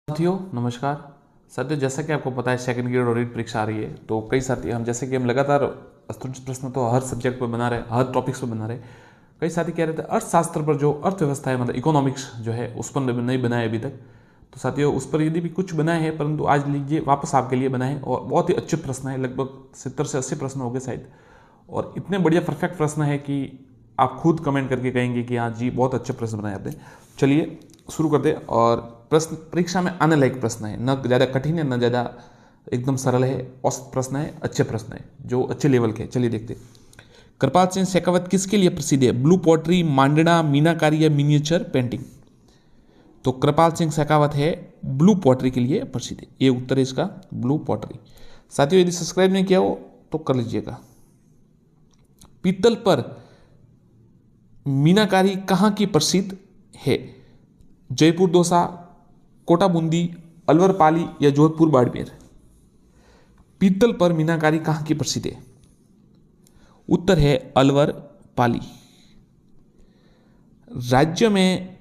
साथियों नमस्कार। साथियों जैसा कि आपको पता है सेकंड ग्रेड और रीट परीक्षा आ रही है, तो कई साथी जैसे कि हम लगातार स्तुति प्रश्न तो हर सब्जेक्ट पर बना रहे, हर टॉपिक्स पर बना रहे। कई साथी कह रहे थे अर्थशास्त्र पर जो अर्थव्यवस्था है, मतलब इकोनॉमिक्स जो है उस पर नहीं बनाए अभी तक। तो साथियों उस पर यदि भी कुछ बनाए हैं, परंतु आज लीजिए वापस आपके लिए बनाए और बहुत ही अच्छे प्रश्न है। लगभग 70 से 80 प्रश्न हो गए शायद, और इतने बढ़िया परफेक्ट प्रश्न है कि आप खुद कमेंट करके कहेंगे कि हाँ जी बहुत अच्छे प्रश्न बनाए आपने। चलिए शुरू करते। और प्रश्न परीक्षा में आने लायक प्रश्न है, न ज़्यादा कठिन है न ज़्यादा एकदम सरल है, औसत प्रश्न है, अच्छे प्रश्न है जो अच्छे लेवल के। चलिए देखते। कृपाल सिंह शेखावत किसके लिए प्रसिद्ध है? ब्लू पॉटरी, मांडना, मीनाकारी या मिनिएचर पेंटिंग? तो कृपाल सिंह शेखावत है ब्लू पॉटरी के लिए प्रसिद्ध है। ये उत्तर है इसका, ब्लू पॉटरी। साथियों यदि सब्सक्राइब नहीं किया हो तो कर लीजिएगा। पीतल पर मीनाकारी कहाँ की प्रसिद्ध है? जयपुर दोसा, कोटा बूंदी, अलवर पाली या जोधपुर बाड़मेर? पीतल पर मीनाकारी कहाँ की प्रसिद्ध है? उत्तर है अलवर पाली। राज्य में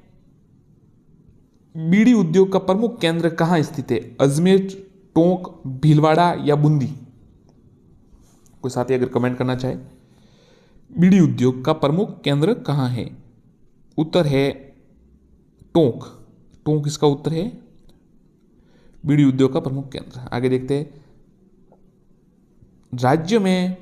बीड़ी उद्योग का प्रमुख केंद्र कहाँ स्थित है? अजमेर, टोंक, भीलवाड़ा या बूंदी? कोई साथी अगर कमेंट करना चाहे। बीड़ी उद्योग का प्रमुख केंद्र कहाँ है? उत्तर है टोंक। टोंक इसका उत्तर है, बीड़ी उद्योग का प्रमुख केंद्र। आगे देखते हैं। राज्य में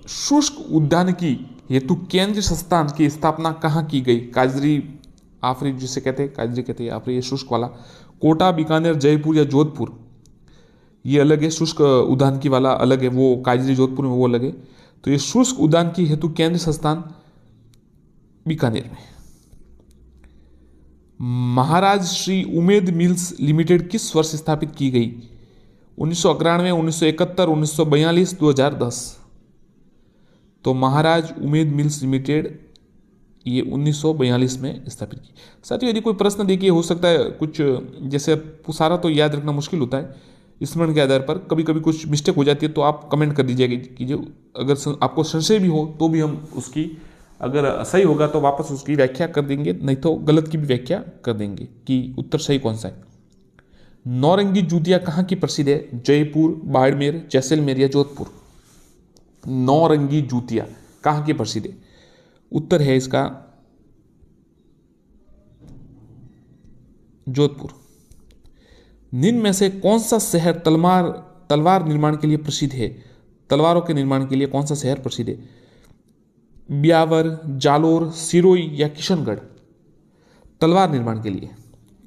शुष्क उद्यान की हेतु केंद्रीय संस्थान की स्थापना कहाँ की गई? काजरी आफरी जिसे कहते हैं, काजरी कहते हैं आफरी, ये शुष्क वाला। कोटा, बीकानेर, जयपुर या जोधपुर? ये अलग है, शुष्क उद्यान की वाला अलग है, वो काजरी जोधपुर में वो अलग है। तो ये शुष्क उद्यान की हेतु केंद्रीय संस्थान बीकानेर में। महाराज श्री उमेद मिल्स लिमिटेड किस वर्ष स्थापित की गई? 1991, 1971, 1942, 2010? तो महाराज उमेद मिल्स लिमिटेड ये 1942 में स्थापित की। साथियों यदि कोई प्रश्न देखिए, हो सकता है कुछ जैसे सारा तो याद रखना मुश्किल होता है, स्मरण के आधार पर कभी कभी कुछ मिस्टेक हो जाती है, तो आप कमेंट कर दीजिएगा कीजिए। अगर आपको संशय भी हो तो भी हम उसकी, अगर सही होगा तो वापस उसकी व्याख्या कर देंगे, नहीं तो गलत की भी व्याख्या कर देंगे कि उत्तर सही कौन सा है। नौरंगी जूतियां कहाँ की प्रसिद्ध है? जयपुर, बाड़मेर, जैसलमेर या जोधपुर? नौरंगी जूतियां कहाँ की प्रसिद्ध है? उत्तर है इसका जोधपुर। निम्न में से कौन सा शहर तलवार निर्माण के लिए प्रसिद्ध है? तलवारों के निर्माण के लिए कौन सा शहर प्रसिद्ध है? ब्यावर, जालोर, सिरोही या किशनगढ़? तलवार निर्माण के लिए।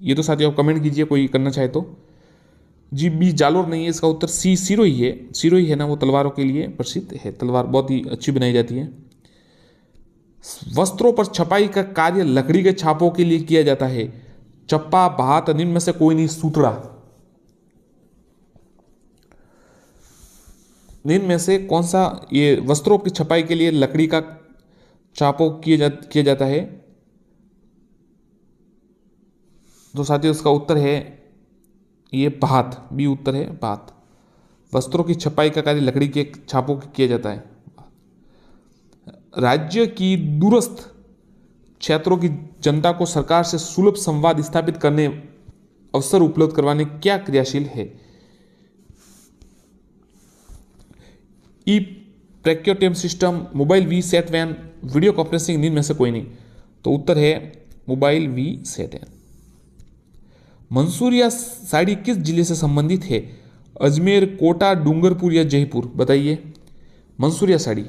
ये तो साथियों आप कमेंट कीजिए कोई करना चाहे तो। जी बी जालोर नहीं है, इसका उत्तर सी सिरोही है। सिरोही है ना, वो तलवारों के लिए प्रसिद्ध है, तलवार बहुत ही अच्छी बनाई जाती है। वस्त्रों पर छपाई का कार्य लकड़ी के छापों के लिए किया जाता है। चप्पा, भात, निम्न में से कोई नहीं, सूतड़ा? निम्न में से कौन सा ये वस्त्रों की छपाई के लिए लकड़ी का छापों किया जाता है? तो साथियों इसका उत्तर है ये भात, बी उत्तर है भात। वस्त्रों की छपाई का कार्य लकड़ी के छापों किया जाता है। राज्य की दूरस्थ क्षेत्रों की जनता को सरकार से सुलभ संवाद स्थापित करने, अवसर उपलब्ध करवाने क्या क्रियाशील है? E procurement system, mobile VSAT van, video conferencing? निम्न में से कोई नहीं। तो उत्तर है mobile VSAT van. Mansuria sari किस जिले से संबंधित है? अजमेर, कोटा, डूंगरपुर या जयपुर? बताइए। मंसूरिया साड़ी,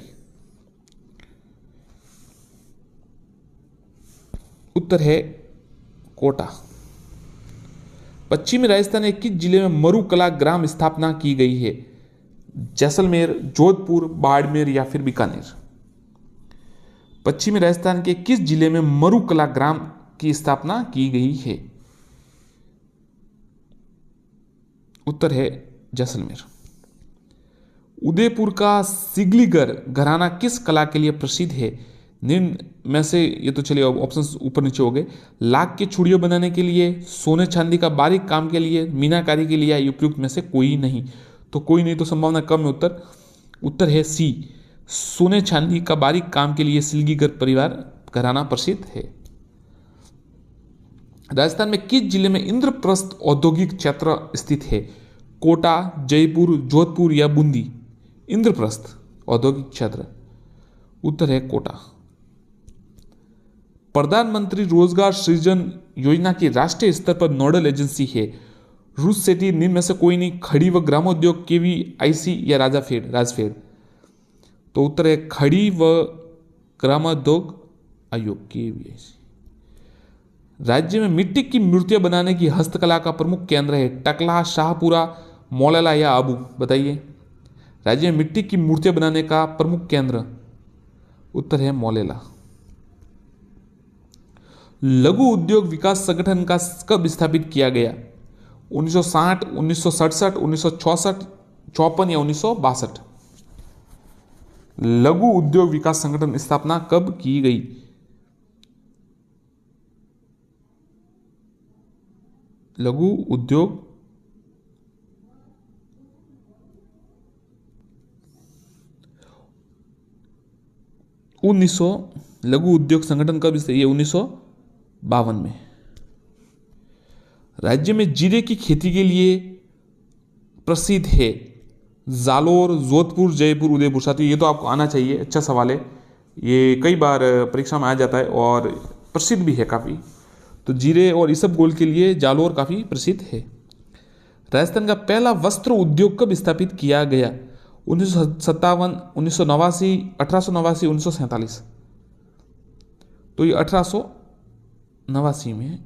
उत्तर है कोटा। पश्चिमी राजस्थान के किस जिले में मरुकला ग्राम स्थापना की गई है? जैसलमेर, जोधपुर, बाड़मेर या फिर बीकानेर? पश्चिमी राजस्थान के किस जिले में मरुकला ग्राम की स्थापना की गई है? उत्तर है जैसलमेर। उदयपुर का सिगलीगर घराना किस कला के लिए प्रसिद्ध है? निम्न में से, ये तो चलिए ऑप्शंस ऊपर नीचे हो गए। लाख की चूड़ियां बनाने के लिए, सोने चांदी का बारीक काम के लिए, मीनाकारी के लिए, या उपयुक्त में से कोई नहीं? तो कोई नहीं, तो संभावना कम है। उत्तर है सी, सोने चांदी का बारीक काम के लिए सिलगीगर परिवार घराना प्रसिद्ध है। राजस्थान में किस जिले में इंद्रप्रस्थ औद्योगिक क्षेत्र स्थित है? कोटा, जयपुर, जोधपुर या बूंदी? इंद्रप्रस्थ औद्योगिक क्षेत्र, उत्तर है कोटा। प्रधानमंत्री रोजगार सृजन योजना की राष्ट्रीय स्तर पर नोडल एजेंसी है? रूस सेठी, निम्न में से कोई नहीं, खड़ी व ग्रामोद्योग, KVIC या राजफेड? तो उत्तर है खड़ी व ग्रामोद्योग आयोग, KVIC। राज्य में मिट्टी की मूर्तियां बनाने की हस्तकला का प्रमुख केंद्र है? टकला, शाहपुरा, मौलाला या आबू? बताइए। राज्य में मिट्टी की मूर्तियां बनाने का प्रमुख केंद्र, उत्तर है मौलाला। लघु उद्योग विकास संगठन का कब स्थापित किया गया? 1960, 1967, 1966, 54 या 1962? लघु उद्योग विकास संगठन स्थापना कब की गई? लघु उद्योग लघु उद्योग संगठन कब? ये 1952 में। राज्य में जीरे की खेती के लिए प्रसिद्ध है? जालोर, जोधपुर, जयपुर, उदयपुर? साथियों ये तो आपको आना चाहिए, अच्छा सवाल है, ये कई बार परीक्षा में आ जाता है और प्रसिद्ध भी है काफ़ी। तो जीरे और इसबगोल के लिए जालोर काफ़ी प्रसिद्ध है। राजस्थान का पहला वस्त्र उद्योग कब स्थापित किया गया? 1957, 1989, 1889, 1947? तो ये 1889 में।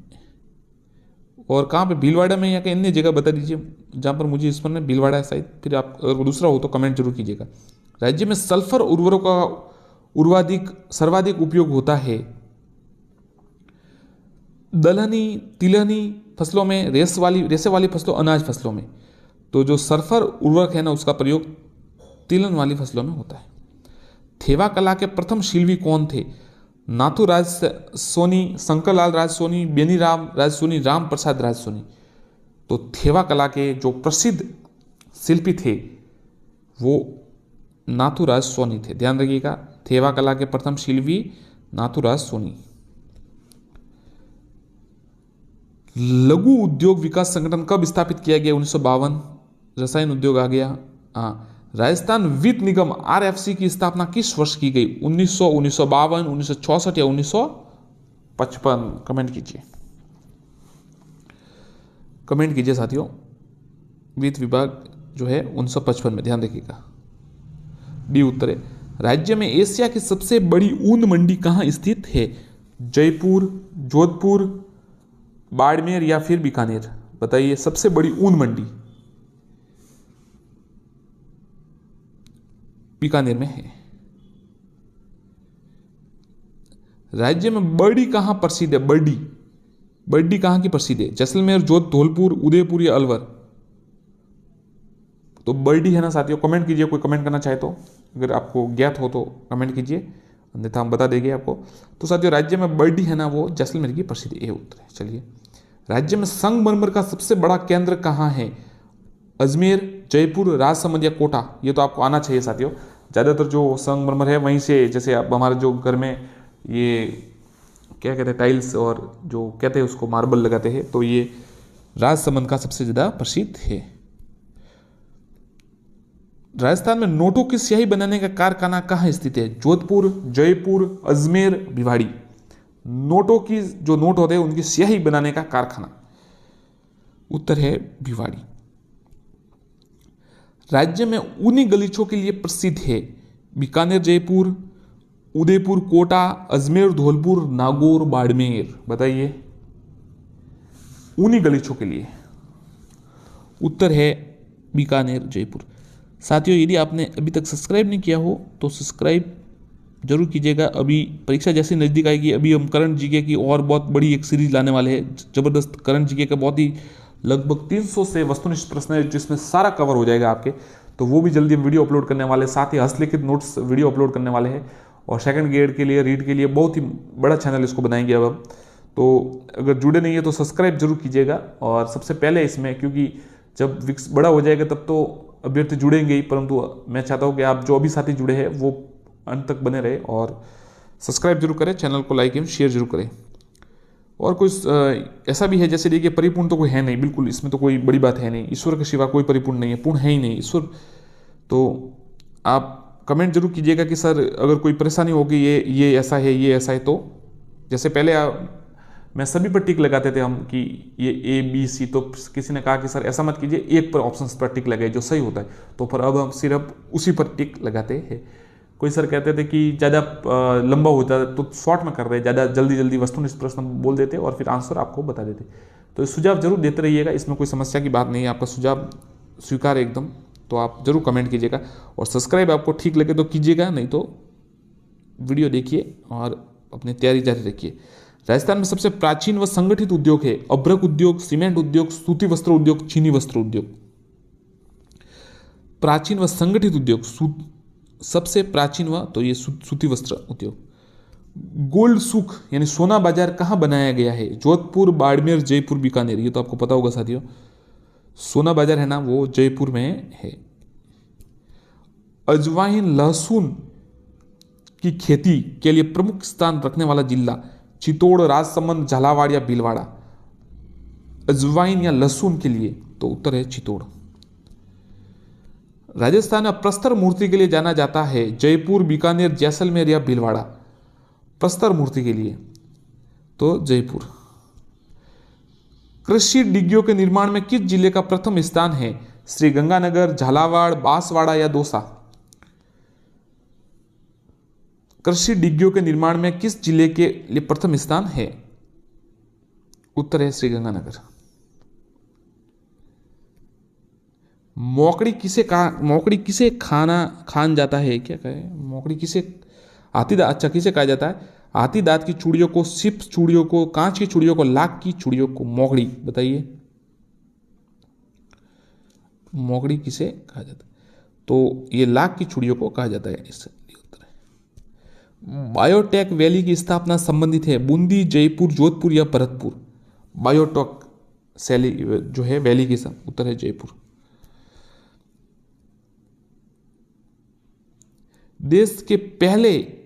और कहाँ पे? भीलवाड़ा में या कहीं अन्य जगह बता दीजिए जहाँ पर मुझे स्मरण है। भीलवाड़ा है शायद, फिर आप अगर दूसरा हो तो कमेंट जरूर कीजिएगा। राज्य में सल्फर उर्वरकों का सर्वाधिक उपयोग होता है? दलहनी, तिलहनी फसलों में, रेसे वाली फसलों, अनाज फसलों में? तो जो सल्फर उर्वरक है ना, उसका प्रयोग तिलहन वाली फसलों में होता है। थेवा कला के प्रथम शिल्पी कौन थे? नाथू राज सोनी, शंकरलाल राज सोनी, बेनीराम राज सोनी, राम प्रसाद राज सोनी? तो थेवा कला के जो प्रसिद्ध शिल्पी थे वो नाथू राज सोनी थे, ध्यान रखिएगा। थेवा कला के प्रथम शिल्पी नाथू राज सोनी। लघु उद्योग विकास संगठन कब स्थापित किया गया? 1952। रसायन उद्योग आ गया। हाँ। राजस्थान वित्त निगम RFC की स्थापना किस वर्ष की गई? 1900, 1952, 1964 या 1955? कमेंट कीजिए साथियों। वित्त विभाग जो है 1955 में, ध्यान रखिएगा। डी उत्तर है। राज्य में एशिया की सबसे बड़ी ऊन मंडी कहाँ स्थित है? जयपुर, जोधपुर, बाड़मेर या फिर बीकानेर? बताइए। सबसे बड़ी ऊन मंडी बीकानेर में है। राज्य में बर्डी कहां प्रसिद्ध है? बर्डी कहां की प्रसिद्ध है? जैसलमेर, धौलपुर, उदयपुर या अलवर? तो बर्डी है ना साथियों। कमेंट कीजिए, कोई कमेंट करना चाहे तो, अगर आपको ज्ञात हो तो कमेंट कीजिए, अन्यथा हम बता देंगे आपको। तो साथियों राज्य में बर्डी है ना, वो जैसलमेर की प्रसिद्ध है, उत्तर है। चलिए। राज्य में संगमरमर का सबसे बड़ा केंद्र कहाँ है? अजमेर, जयपुर, राजसमंद या कोटा? ये तो आपको आना चाहिए साथियों। ज़्यादातर जो संगमरमर है वहीं से, जैसे अब हमारे जो घर में ये क्या कहते हैं, टाइल्स और जो कहते हैं उसको मार्बल लगाते हैं, तो ये राजसमंद का सबसे ज़्यादा प्रसिद्ध है। राजस्थान में नोटों की स्याही बनाने का कारखाना कहाँ स्थित है? जोधपुर, जयपुर, अजमेर, भिवाड़ी? नोटों की जो नोट होते हैं उनकी स्याही बनाने का कारखाना, उत्तर है भिवाड़ी। राज्य में ऊनी गलीचों के लिए प्रसिद्ध है? बीकानेर, जयपुर, उदयपुर, कोटा, अजमेर, धौलपुर, नागौर, बाड़मेर? बताइए। ऊनी गलीचों के लिए उत्तर है बीकानेर, जयपुर। साथियों यदि आपने अभी तक सब्सक्राइब नहीं किया हो तो सब्सक्राइब जरूर कीजिएगा। अभी परीक्षा जैसी नज़दीक आएगी, अभी हम करंट जीके की और बहुत बड़ी एक सीरीज लाने वाले हैं, ज़बरदस्त करंट जीके का, बहुत ही लगभग 300 से वस्तुनिष्ठ प्रश्न है जिसमें सारा कवर हो जाएगा आपके। तो वो भी जल्दी हम वीडियो अपलोड करने वाले, साथ ही हस्तलिखित नोट्स वीडियो अपलोड करने वाले हैं। और सेकंड ग्रेड के लिए, रीड के लिए बहुत ही बड़ा चैनल इसको बनाएंगे अब हम। तो अगर जुड़े नहीं है तो सब्सक्राइब जरूर कीजिएगा। और सबसे पहले इसमें, क्योंकि जब विक्स बड़ा हो जाएगा तब तो अभ्यर्थी जुड़ेंगे ही, परंतु मैं चाहता हूँ कि आप जो अभी साथी जुड़े हैं वो अंत तक बने रहे और सब्सक्राइब जरूर करें, चैनल को लाइक एवं शेयर जरूर करें। और कोई ऐसा भी है जैसे देखिए परिपूर्ण तो कोई है नहीं, बिल्कुल इसमें तो कोई बड़ी बात है नहीं, ईश्वर के सिवा कोई परिपूर्ण नहीं है, पूर्ण है ही नहीं ईश्वर। तो आप कमेंट जरूर कीजिएगा कि सर अगर कोई परेशानी होगी ये ऐसा है, ये ऐसा है, तो जैसे पहले मैं सभी पर टिक लगाते थे हम कि ये ए बी सी, तो किसी ने कहा कि सर ऐसा मत कीजिए, एक पर ऑप्शन पर टिक लगाए जो सही होता है, तो फिर अब हम सिर्फ उसी पर टिक लगाते हैं। कोई सर कहते थे कि ज़्यादा लंबा होता है तो शॉर्ट में कर रहे, ज़्यादा जल्दी वस्तुनिष्ठ प्रश्न बोल देते और फिर आंसर आपको बता देते। तो सुझाव जरूर देते रहिएगा, इसमें कोई समस्या की बात नहीं है, आपका सुझाव स्वीकार है एकदम। तो आप जरूर कमेंट कीजिएगा और सब्सक्राइब आपको ठीक लगे तो कीजिएगा, नहीं तो वीडियो देखिए और अपनी तैयारी जारी रखिए। राजस्थान में सबसे प्राचीन व संगठित उद्योग है अभ्रक उद्योग, सीमेंट उद्योग, सूती वस्त्र उद्योग, चीनी वस्त्र उद्योग। प्राचीन व संगठित उद्योग, सबसे प्राचीन व तो ये सूती वस्त्र उद्योग। गोल्ड सुख यानी सोना बाजार कहाँ बनाया गया है? जोधपुर, बाड़मेर, जयपुर, बीकानेर। ये तो आपको पता होगा साथियों, सोना बाजार है ना वो जयपुर में है। अजवाइन लहसुन की खेती के लिए प्रमुख स्थान रखने वाला जिला चित्तौड़, राजसमंद, झालावाड़ या भीलवाड़ा। अजवाइन या लहसुन के लिए तो उत्तर है चित्तौड़। राजस्थान में प्रस्तर मूर्ति के लिए जाना जाता है जयपुर, बीकानेर, जैसलमेर या भीलवाड़ा। प्रस्तर मूर्ति के लिए तो जयपुर। कृषि डिग्गियों के निर्माण में किस जिले का प्रथम स्थान है? श्री गंगानगर, झालावाड़, बांसवाड़ा या दौसा। कृषि डिग्गियों के निर्माण में किस जिले के लिए प्रथम स्थान है? उत्तर है श्री गंगानगर। मोकड़ी किसे खान जाता है? क्या कहे मोकड़ी किसे? अच्छा किसे कहा जाता है? हाथी दांत की चूड़ियों को, सिप चूड़ियों को, कांच की चूड़ियों को, लाख की चूड़ियों को। मोकड़ी बताइए, मोकड़ी किसे कहा जाता है? तो ये लाख की चूड़ियों को कहा जाता है। इससे उत्तर है। बायोटेक वैली की स्थापना संबंधित है बूंदी, जयपुर, जोधपुर या भरतपुर। बायोटेक शैली जो है वैली की उत्तर है जयपुर। देश के पहले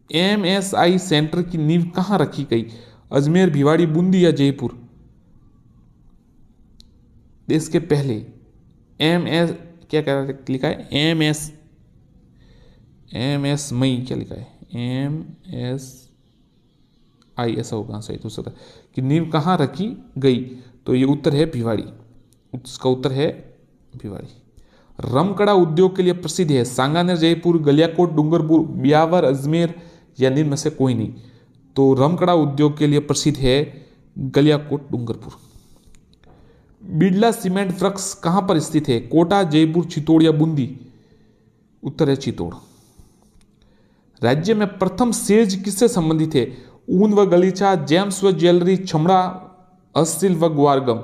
AMSI सेंटर की नींव कहां रखी गई? अजमेर, भिवाड़ी, बूंदी या जयपुर। देश के पहले क्या कह रहा लिखा है? MS मई क्या लिखा है? MSI ऐसा होगा सही तो सकता कि नींव कहां रखी गई? तो ये उत्तर है भिवाड़ी। इसका उत्तर है भिवाड़ी। रमकड़ा उद्योग के लिए प्रसिद्ध है सांगानेर, जयपुर, गलियाकोट, डूंगरपुर, ब्यावर, अजमेर या निम्न में से कोई नहीं। तो रमकड़ा उद्योग के लिए प्रसिद्ध है गलियाकोट, डूंगरपुर। बिड़ला सीमेंट वर्क्स कहां पर स्थित है? कोटा, जयपुर, चित्तौड़ या बूंदी। उत्तर है चित्तौड़। राज्य में प्रथम सेज किससे संबंधित है? ऊन व गलीचा, जेम्स व ज्वेलरी, चमड़ा, हस्तशिल्प व ग्वारगम।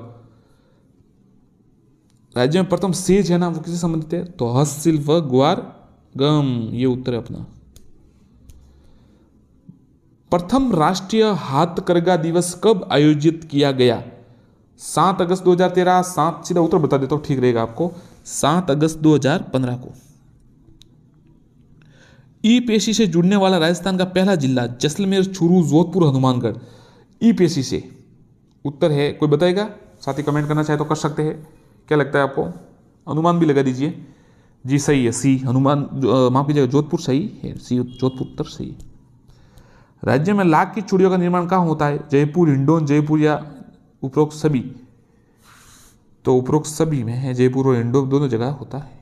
राज्य में प्रथम सेज है ना वो किससे संबंधित है? तो हस्तशिल्प व ग्वारगम। ये उत्तर है अपना। प्रथम राष्ट्रीय हाथकरघा दिवस कब आयोजित किया गया? 7 अगस्त 2013, सीधा उत्तर बता देता हूं ठीक रहेगा आपको, 7 अगस्त 2015 को। ई पेशी से जुड़ने वाला राजस्थान का पहला जिला जैसलमेर, चूरू, जोधपुर, हनुमानगढ़। ई पेशी से उत्तर है, कोई बताएगा? साथ ही कमेंट करना चाहे तो कर सकते हैं। क्या लगता है आपको? अनुमान भी लगा दीजिए। जी सही है, सी हनुमान, माफ कीजिएगा जोधपुर सही है, सी जोधपुर उत्तर सही है। राज्य में लाख की चूड़ियों का निर्माण कहाँ होता है? जयपुर, हिंडौन, जयपुर या उपरोक्त सभी। तो उपरोक्त सभी में है, जयपुर और हिंडौन दोनों जगह होता है।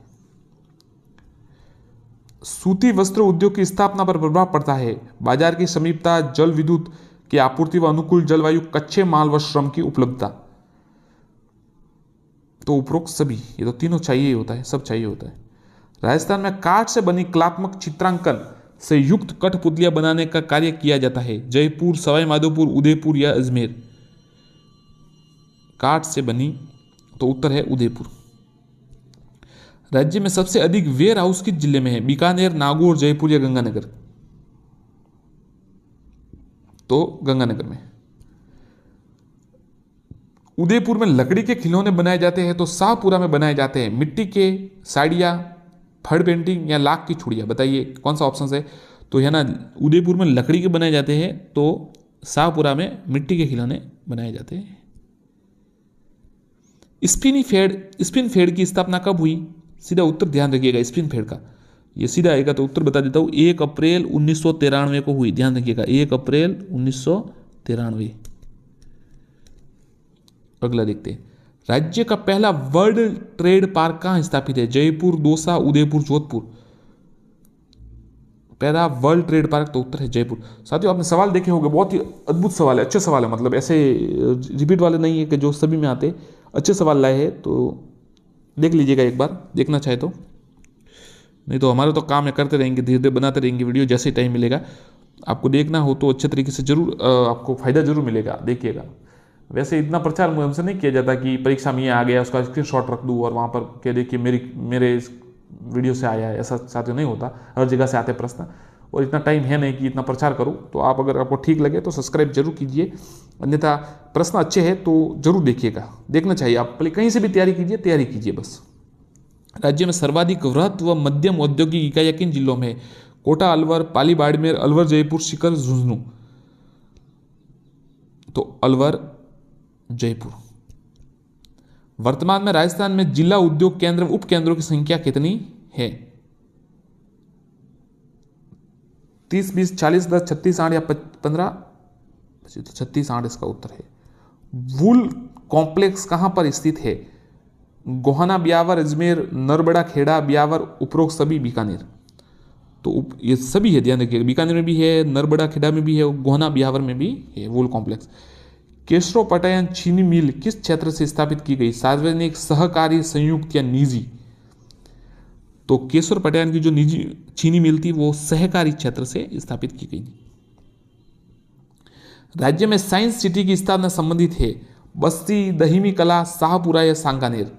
सूती वस्त्र उद्योग की स्थापना पर प्रभाव पड़ता है बाजार की समीपता, जल विद्युत की आपूर्ति व अनुकूल जलवायु, कच्चे माल व श्रम की उपलब्धता। तो उपरोक्त सभी, ये तो तीनों चाहिए होता है, सब चाहिए होता है। राजस्थान में काठ से बनी कलात्मक चित्रांकन से युक्त कठपुतलियां बनाने का कार्य किया जाता है जयपुर, सवाई माधोपुर, उदयपुर या अजमेर। काठ से बनी तो उत्तर है उदयपुर। राज्य में सबसे अधिक वेयर हाउस किस जिले में है? बीकानेर, नागौर, जयपुर या गंगानगर। तो गंगानगर में। उदयपुर में लकड़ी के खिलौने बनाए जाते हैं तो शाहपुरा में बनाए जाते हैं मिट्टी के साड़ियाँ, फड़ पेंटिंग या लाख की चूड़ियाँ। बताइए कौन सा ऑप्शन है? तो है ना, उदयपुर में लकड़ी के बनाए जाते हैं तो शाहपुरा में मिट्टी के खिलौने बनाए जाते हैं। स्पिन फेड की स्थापना कब हुई? सीधा उत्तर ध्यान रखिएगा स्पिन फेड का, ये सीधा आएगा तो उत्तर बता देता हूँ, 1 अप्रैल 1993 को हुई। ध्यान रखिएगा 1 अप्रैल 1993। अगला देखते हैं, राज्य का पहला वर्ल्ड ट्रेड पार्क कहाँ स्थापित है? जयपुर, दौसा, उदयपुर, जोधपुर। पहला वर्ल्ड ट्रेड पार्क तो उत्तर है जयपुर। साथियों आपने सवाल देखे होंगे, बहुत ही अद्भुत सवाल है, अच्छे सवाल है, मतलब ऐसे रिपीट वाले नहीं है कि जो सभी में आते, अच्छे सवाल लाए हैं, तो देख लीजिएगा एक बार, देखना चाहे तो। नहीं तो हमारा तो काम है, करते रहेंगे, धीरे धीरे बनाते रहेंगे वीडियो, जैसे टाइम मिलेगा आपको देखना हो तो अच्छे तरीके से जरूर आपको फायदा जरूर मिलेगा, देखिएगा। वैसे इतना प्रचार हमसे नहीं किया जाता कि परीक्षा में ये आ गया उसका स्क्रीनशॉट रख दूँ और वहाँ पर कह दे कि मेरे वीडियो से आया है, ऐसा साथियों नहीं होता। हर जगह से आते प्रश्न, और इतना टाइम है नहीं कि इतना प्रचार करूँ। तो आप अगर आपको ठीक लगे तो सब्सक्राइब जरूर कीजिए, अन्यथा प्रश्न अच्छे हैं तो जरूर देखिएगा, देखना चाहिए। आप पहले कहीं से भी तैयारी कीजिए बस। राज्य में सर्वाधिक वृहत व मध्यम औद्योगिक इकाइयां किन जिलों में? कोटा, अलवर, पाली, बाड़मेर, अलवर, जयपुर, सीकर, झुंझुनू। तो अलवर, जयपुर। वर्तमान में राजस्थान में जिला उद्योग केंद्र उप केंद्रों की संख्या कितनी है? 30, 20, 40, 10, 36, 8 या 15? 36, 8 इसका उत्तर है। वूल कॉम्प्लेक्स कहां पर स्थित है? गोहाना, ब्यावर, अजमेर, नरबड़ा, खेड़ा, ब्यावर, उपरोक्त सभी बीकानेर। तो ये सभी है, ध्यान रखिएगा, बीकानेर में भी है, नरबड़ा खेड़ा में भी है, गोहाना ब्यावर में भी है वूल कॉम्प्लेक्स। केशरो पटायन चीनी मिल किस क्षेत्र से स्थापित की गई? सार्वजनिक, सहकारी, संयुक्त या निजी? तो केशर पटायन की जो निजी चीनी मिल थी वो सहकारी क्षेत्र से स्थापित की गई। राज्य में साइंस सिटी की स्थापना संबंधित है? बस्ती, दहिमी कला, शाहपुरा या सांगानेर?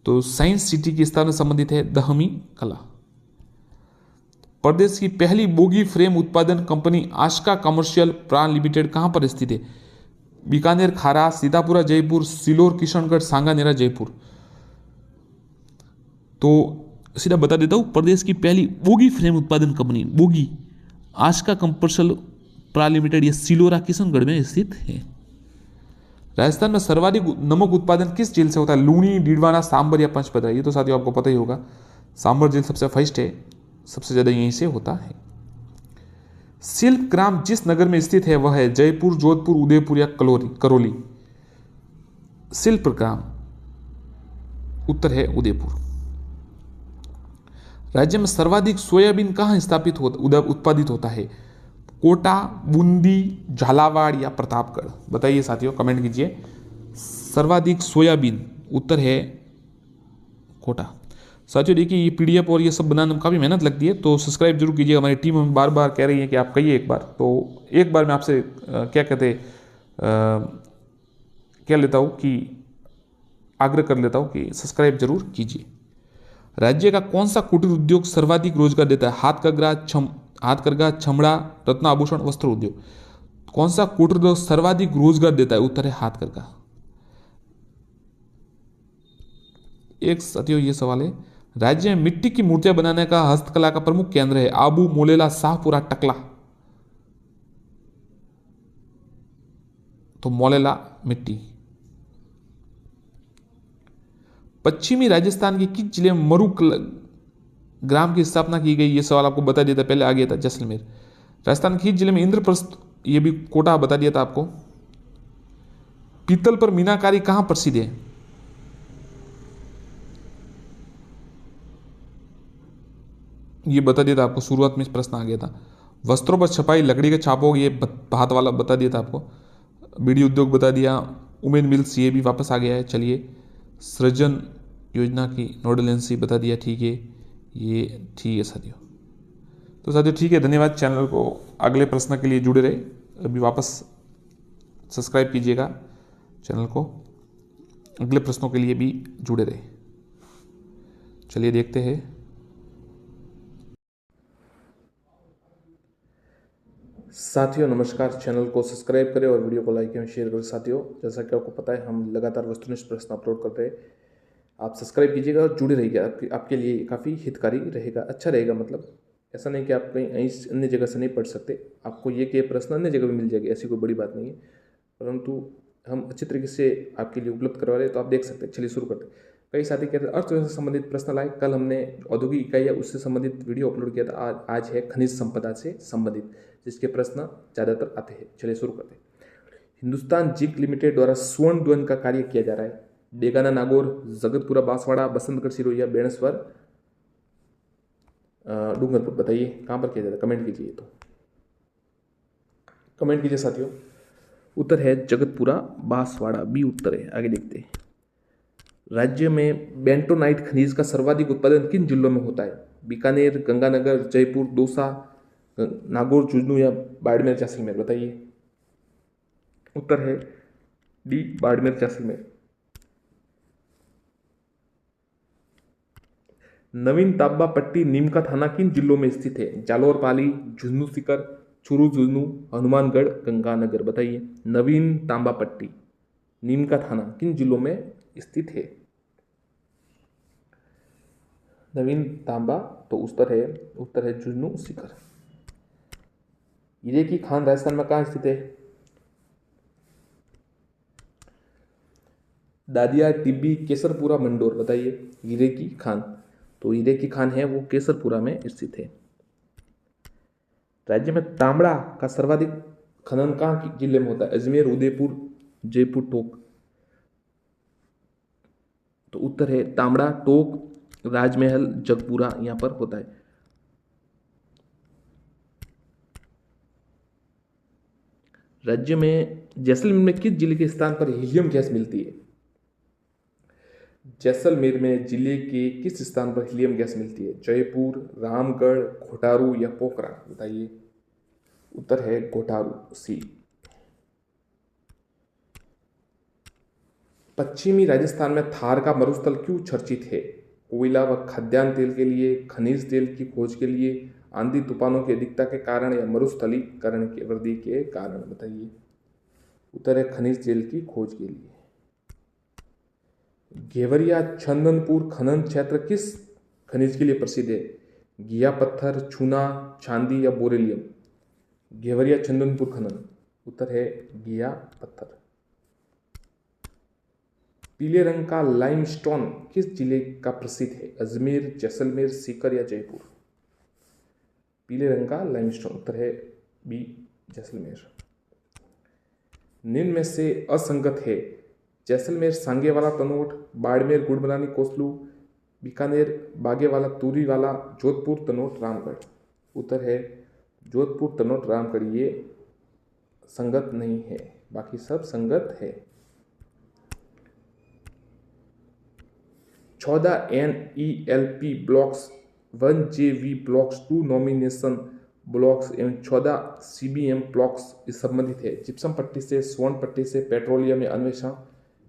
तो साइंस सिटी की स्थापना संबंधित है दहमी कला। प्रदेश की पहली बोगी फ्रेम उत्पादन कंपनी आशका कमर्शियल प्राण लिमिटेड कहां पर स्थित है? बीकानेर, खारा, सीतापुरा, जयपुर, सिलोर, किशनगढ़, सांगानेरा, जयपुर। तो सीधा बता देता हूं, प्रदेश की पहली बोगी फ्रेम उत्पादन कंपनी बोगी आशका कमर्शियल प्राण लिमिटेड ये सिलोरा, किशनगढ़ में स्थित है। राजस्थान में सर्वाधिक नमक उत्पादन किस झील से होता है? लूणी, डीडवाना, सांबर या पंचभद्र? ये तो साथियों आपको पता ही होगा, सांबर झील सबसे फर्स्ट है, सबसे ज्यादा यहीं से होता है। शिल्प ग्राम जिस नगर में स्थित है वह है जयपुर, जोधपुर, उदयपुर या करौली? शिल्प ग्राम उत्तर है उदयपुर। राज्य में सर्वाधिक सोयाबीन कहां उत्पादित होता है? कोटा, बूंदी, झालावाड़ या प्रतापगढ़? बताइए साथियों, कमेंट कीजिए। सर्वाधिक सोयाबीन उत्तर है कोटा। साथियों देखिए, ये पीडीएफ और ये सब बनाने में काफ़ी मेहनत लगती है, तो सब्सक्राइब जरूर कीजिएगा। हमारी टीम हमें बार बार कह रही है कि आप कहिए एक बार, तो एक बार मैं आपसे क्या कहते कह लेता हूँ कि आग्रह कर लेता हूँ कि सब्सक्राइब जरूर कीजिए। राज्य का कौन सा कुटीर उद्योग सर्वाधिक रोजगार देता है? हाथकरघा, चमड़ा, रत्न आभूषण, वस्त्र उद्योग। कौन सा कुटीर उद्योग सर्वाधिक रोजगार देता है? उत्तर है हाथकरघा। एक साथियों ये सवाल है, राज्य में मिट्टी की मूर्तियां बनाने का हस्तकला का प्रमुख केंद्र है? आबू, मोलेला, शाहपुरा, टकला? तो मोलेला मिट्टी। पश्चिमी राजस्थान के किस जिले में मरु ग्राम की स्थापना की गई? ये सवाल आपको बता दिया था पहले, आ गया था जैसलमेर। राजस्थान के किस जिले में इंद्रप्रस्थ, ये भी कोटा बता दिया था आपको। पीतल पर मीनाकारी कहां प्रसिद्ध है? ये बता दिया था आपको, शुरुआत में प्रश्न आ गया था। वस्त्रों पर छपाई, लकड़ी के छापों, ये हाथ वाला बता दिया था आपको। बीड़ी उद्योग बता दिया। उमेद मिल्स ये भी वापस आ गया है। चलिए, सृजन योजना की नोडल एजेंसी बता दिया, ठीक है, ये ठीक है साथियों। तो साथियों ठीक है, धन्यवाद। चैनल को अगले प्रश्न के लिए जुड़े रहे, अभी वापस सब्सक्राइब कीजिएगा चैनल को, अगले प्रश्नों के लिए भी जुड़े रहे। चलिए देखते हैं। साथियों नमस्कार, चैनल को सब्सक्राइब करें और वीडियो को लाइक एवं शेयर करें। साथियों जैसा कि आपको पता है, हम लगातार वस्तुनिष्ठ प्रश्न अपलोड करते हैं। आप सब्सक्राइब कीजिएगा और जुड़े रहिएगा, आपके लिए काफ़ी हितकारी रहेगा, अच्छा रहेगा, मतलब ऐसा नहीं कि आप कहीं अन्य जगह से नहीं पढ़ सकते, आपको ये प्रश्न अन्य जगह भी मिल जाएगी, ऐसी कोई बड़ी बात नहीं है, परंतु हम अच्छी तरीके से आपके लिए उपलब्ध करवा रहे हैं, तो आप देख सकते हैं। चलिए शुरू करते हैं। कई साथी कहते हैं अर्थव्यवस्था से संबंधित प्रश्न लाए। कल हमने औद्योगिक इकाई या उससे संबंधित वीडियो अपलोड किया था। आज है खनिज संपदा से संबंधित, जिसके प्रश्न ज़्यादातर आते हैं। चलिए शुरू करते हैं। हिंदुस्तान जिंक लिमिटेड द्वारा स्वर्ण द्वन का कार्य किया जा रहा है। डेगाना नागौर, जगतपुरा बांसवाड़ा, बसंतगढ़ सिरोहिया, बेणेश्वर, डूंगरपुर। बताइए कहाँ पर किया जाता है, कमेंट कीजिए। तो कमेंट कीजिए साथियों। उत्तर है जगतपुरा बांसवाड़ा, बी उत्तर है। आगे देखते हैं। राज्य में बेंटोनाइट खनिज का सर्वाधिक उत्पादन किन जिलों में होता है? बीकानेर, गंगानगर, जयपुर, दौसा, नागौर, झुंझुनू या बाड़मेर, जैसलमेर। बताइए। उत्तर है डी बाड़मेर, जैसलमेर। नवीन तांबा पट्टी नीमका थाना किन जिलों में स्थित है? जालौर, पाली, झुंझुनू सीकर, चूरू, झुंझुनू, हनुमानगढ़, गंगानगर। बताइए। नवीन तांबा पट्टी नीमका थाना किन जिलों में स्थित है? नवीन तांबा, तो उत्तर है झुंझुनू सीकर। हीरे की खान राजस्थान में कहाँ स्थित है? दादिया, टिब्बी, केसरपुरा, मंडोर। बताइए। हीरे की खान, तो हीरे की खान है वो केसरपुरा में स्थित है। राज्य में तांबड़ा का सर्वाधिक खनन कहाँ जिले में होता है? अजमेर, उदयपुर, जयपुर, टोंक। तो उत्तर है तांबड़ा, टोंक, राजमहल, जगपुरा, यहां पर होता है। राज्य में जैसलमेर में किस जिले के स्थान पर हीलियम गैस मिलती है? जैसलमेर में जिले के किस स्थान पर हीलियम गैस मिलती है? जयपुर, रामगढ़, घोटारू या पोखरा। बताइए। उत्तर है घोटारू, सी। पश्चिमी राजस्थान में थार का मरुस्थल क्यों चर्चित है? कोयला व खाद्यान्न तेल के लिए, खनिज तेल की खोज के लिए, आंधी तूफानों की अधिकता के कारण या मरुस्थलीकरण की वृद्धि के कारण। बताइए। उत्तर है खनिज तेल की खोज के लिए। घेवरिया चंदनपुर खनन क्षेत्र किस खनिज के लिए प्रसिद्ध है? घिया पत्थर, चूना, चांदी या बोरेलियम। घेवरिया चंदनपुर खनन, उत्तर है घिया पत्थर। पीले रंग का लाइमस्टोन किस जिले का प्रसिद्ध है? अजमेर, जैसलमेर, सीकर या जयपुर। पीले रंग का लाइमस्टोन, उत्तर है बी जैसलमेर। निम्न में से असंगत है? जैसलमेर सांगेवाला तनोट, बाड़मेर गुड़मलानी कोसलू, बीकानेर बागेवाला तूरीवाला, जोधपुर तनोट रामगढ़। उत्तर है जोधपुर तनोट रामगढ़। ये संगत नहीं है, बाकी सब संगत है। 14 NELP blocks, 1 JV blocks, 2 nomination blocks एवं 14 CBM ब्लॉक्स संबंधित है। जिप्सम पट्टी से, स्वर्ण पट्टी से, पेट्रोलियम या अन्वेषण,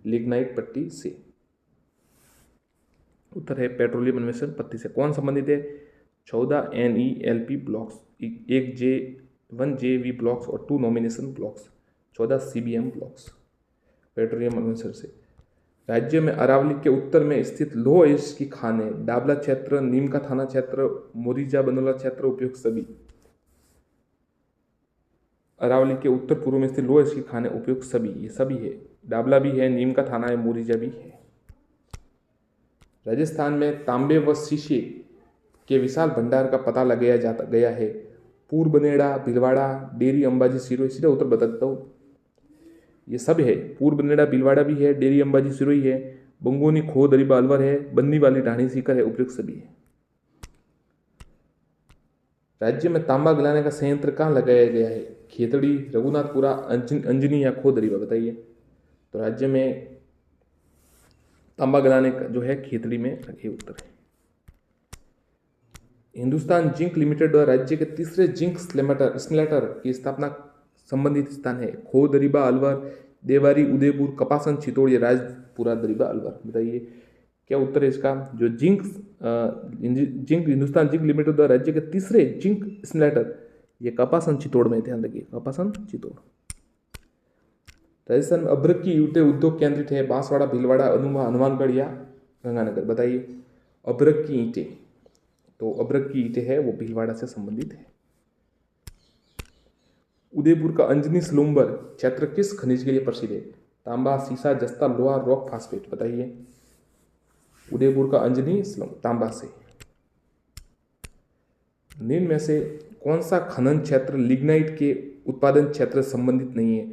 लिग्नाइट पट्टी से। उत्तर है पेट्रोलियम अन्वेषण पट्टी से। कौन संबंधित है? 14 NELP ब्लॉक्स, 1 JV ब्लॉक्स और 2 nomination blocks, 14 CBM blocks petroleum अन्वेषण से। राज्य में अरावली के उत्तर में स्थित लौह अयस्क की खान है। डाबला क्षेत्र, नीमका थाना क्षेत्र, मोरिजा बनोला क्षेत्र, उपयुक्त सभी। अरावली के उत्तर पूर्व में स्थित लौह अयस्क की खान है, उपयुक्त सभी। ये सभी है, डाबला भी है, नीमका थाना है, मोरिजा भी है। राजस्थान में तांबे व शीशे के विशाल भंडार का पता लगाया गया है। पूर्बनेड़ा, भीलवाड़ा, डेरी, अंबाजी, सिरोही। सीधा उत्तर बता देता हूँ, ये सब है। पूर्बनेड़ा, भीलवाड़ा भी है, डेरी, अंबाजी, सिरोही है, बंगोनी, खो, दरीबा, अलवर है, बन्नी वाली, ढाणी, सीकर है, उपयुक्त सभी है। राज्य में तांबा गलाने का संयंत्र कहाँ लगाया गया है? खेतड़ी, रघुनाथपुरा, अंजनी या खो, दरीबा। बताइए। तो राज्य में तांबा गलाने का जो है खेतड़ी में, ये उत्तर है। हिंदुस्तान जिंक लिमिटेड द्वारा राज्य के तीसरे जिंक स्मेल्टर की स्थापना संबंधित स्थान है। खो, दरीबा, अलवर, देवारी, उदयपुर, कपासन, चित्तौड़ या राजपुरा, दरीबा, अलवर। बताइए क्या उत्तर है इसका? जो हिंदुस्तान जिंक लिमिटेड द्वारा राज्य के तीसरे जिंक स्मेल्टर, ये कपासन, चित्तौड़ में, ध्यान रखिए, कपासन, चित्तौड़। राजस्थान में अभ्रक की ईंटें उद्योग केंद्रित है। बांसवाड़ा, भीलवाड़ा, हनुमानगढ़ या गंगानगर। बताइए। अभ्रक की ईंटें, तो अभ्रक की ईंटें है वो भीलवाड़ा से संबंधित है। उदयपुर का अंजनी स्लूम्बर क्षेत्र किस खनिज के लिए प्रसिद्ध है? तांबा, सीसा, जस्ता, लोहा, रॉक फास्फेट, बताइए। उदयपुर का अंजनी स्लूम्बर तांबा से। निम्न में से कौन सा खनन क्षेत्र लिग्नाइट के उत्पादन क्षेत्र से संबंधित नहीं है?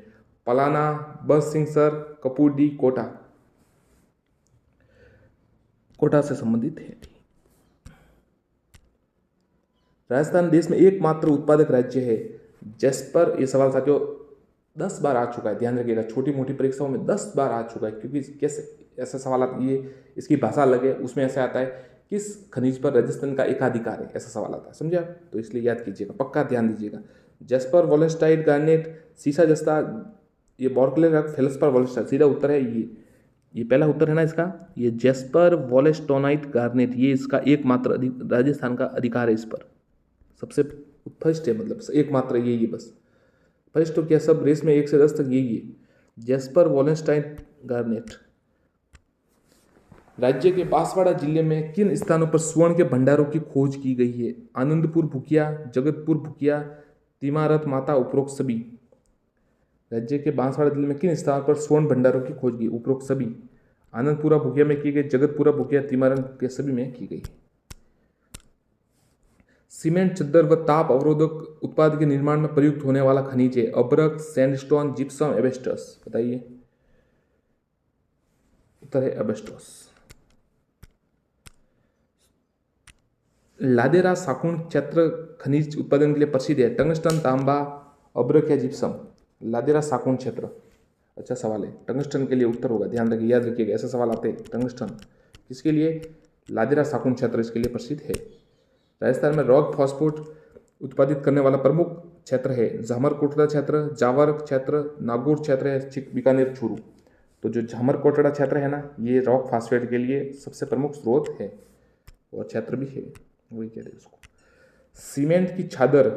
पलाना, बरसिंहसर, कपूरडी, कोटा। कोटा से संबंधित है। राजस्थान देश में एकमात्र उत्पादक राज्य है। जैस्पर, ये सवाल साथियों 10 बार आ चुका है, ध्यान रखिएगा, छोटी मोटी परीक्षाओं में 10 बार आ चुका है, क्योंकि कैसे ऐसा सवाल आता, ये इसकी भाषा अलग है, उसमें ऐसा आता है किस खनिज पर राजस्थान का एकाधिकार है, ऐसा सवाल आता है, समझे आप? तो इसलिए याद कीजिएगा, पक्का ध्यान दीजिएगा। जैस्पर, वॉलेस्टाइट, गार्नेट, सीसा, जस्ता, ये बॉर्कले रॉक, फेल्सपर, वॉलेस्टाइट, सीधा उत्तर है ये पहला उत्तर है ना इसका, ये जैस्पर, वॉलेस्टोनाइट, गार्नेट, ये इसका एकमात्र राजस्थान का अधिकार है इस पर, सबसे फर्स्ट है, मतलब एकमात्र यही है बस। फर्स्ट तो क्या, सब रेस में 1 से 10 तक यही है, जैस्पर, वॉलेस्टाइन, गार्नेट। राज्य के बांसवाड़ा जिले में किन स्थानों पर स्वर्ण के भंडारों की खोज की गई है? आनंदपुर भुकिया, जगतपुर भुकिया, तिमारत माता, उपरोक्त सभी। राज्य के बांसवाड़ा जिले में किन स्थानों पर स्वर्ण भंडारों की खोज की? उपरोक्त सभी। आनंदपुरा भुकिया में की गई, जगतपुरा भुकिया, तिमारत के सभी में की गई। सीमेंट, चद्दर व ताप अवरोधक उत्पाद के निर्माण में प्रयुक्त होने वाला खनिज है? अब्रक, सैंडस्टोन, जिप्सम, एबेस्टस, बताइए। उत्तर है एबेस्टस। लादेरा साकुण क्षेत्र खनिज उत्पादन के लिए प्रसिद्ध है? टंगस्टन, तांबा, अब्रक या जिप्सम। लादेरा साकुण क्षेत्र, अच्छा सवाल है, टंगस्टन के लिए उत्तर होगा, ध्यान रखिए, याद रखिएगा, ऐसे सवाल आते हैं। टंगस्टन किसके लिए? लादेरा साकुण क्षेत्र इसके लिए प्रसिद्ध है। राजस्थान में रॉक फॉस्फेट उत्पादित करने वाला प्रमुख क्षेत्र है? झामर कोटड़ा क्षेत्र, जावर क्षेत्र, नागौर क्षेत्र है, बीकानेर, चूरू। तो जो झामर कोटड़ा क्षेत्र है ना, ये रॉक फॉस्फेट के लिए सबसे प्रमुख स्रोत है और क्षेत्र भी है, वही कह रहे हैं उसको। सीमेंट की चादर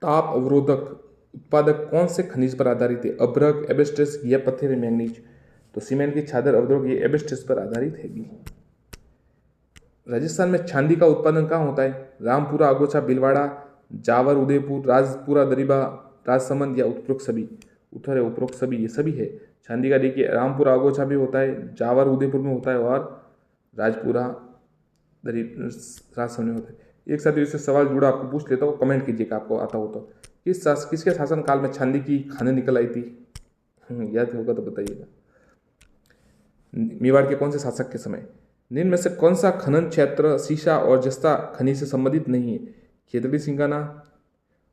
ताप अवरोधक उत्पादक कौन से खनिज पर आधारित है? अभ्रक, एबेस्टस या पत्थर मैंगनीज। तो सीमेंट की चादर अवरोधक ये एबेस्टस पर आधारित है भी। राजस्थान में चांदी का उत्पादन कहाँ होता है? रामपुरा, अगोछा, भीलवाड़ा, जावर, उदयपुर, राजपुरा, दरिबा, राजसमंद या उपरोक्त सभी। उत्तर है उपरोक्त सभी, ये सभी है। चांदी का देखिए रामपुरा, अगोछा भी होता है, जावर, उदयपुर में होता है और राजपुरा, राजसमंद में होता है। एक साथ इससे सवाल जुड़ा, आपको पूछ लेता हूँ, कमेंट कीजिएगा आपको आता हो तो। किसके शासनकाल में चांदी की खानें निकल आई थी? याद होगा तो बताइएगा। मेवाड़ के कौन से शासक के समय? निम्न में से कौन सा खनन क्षेत्र सीसा और जस्ता खनिज से संबंधित नहीं है? खेतड़ी, सिंगाना।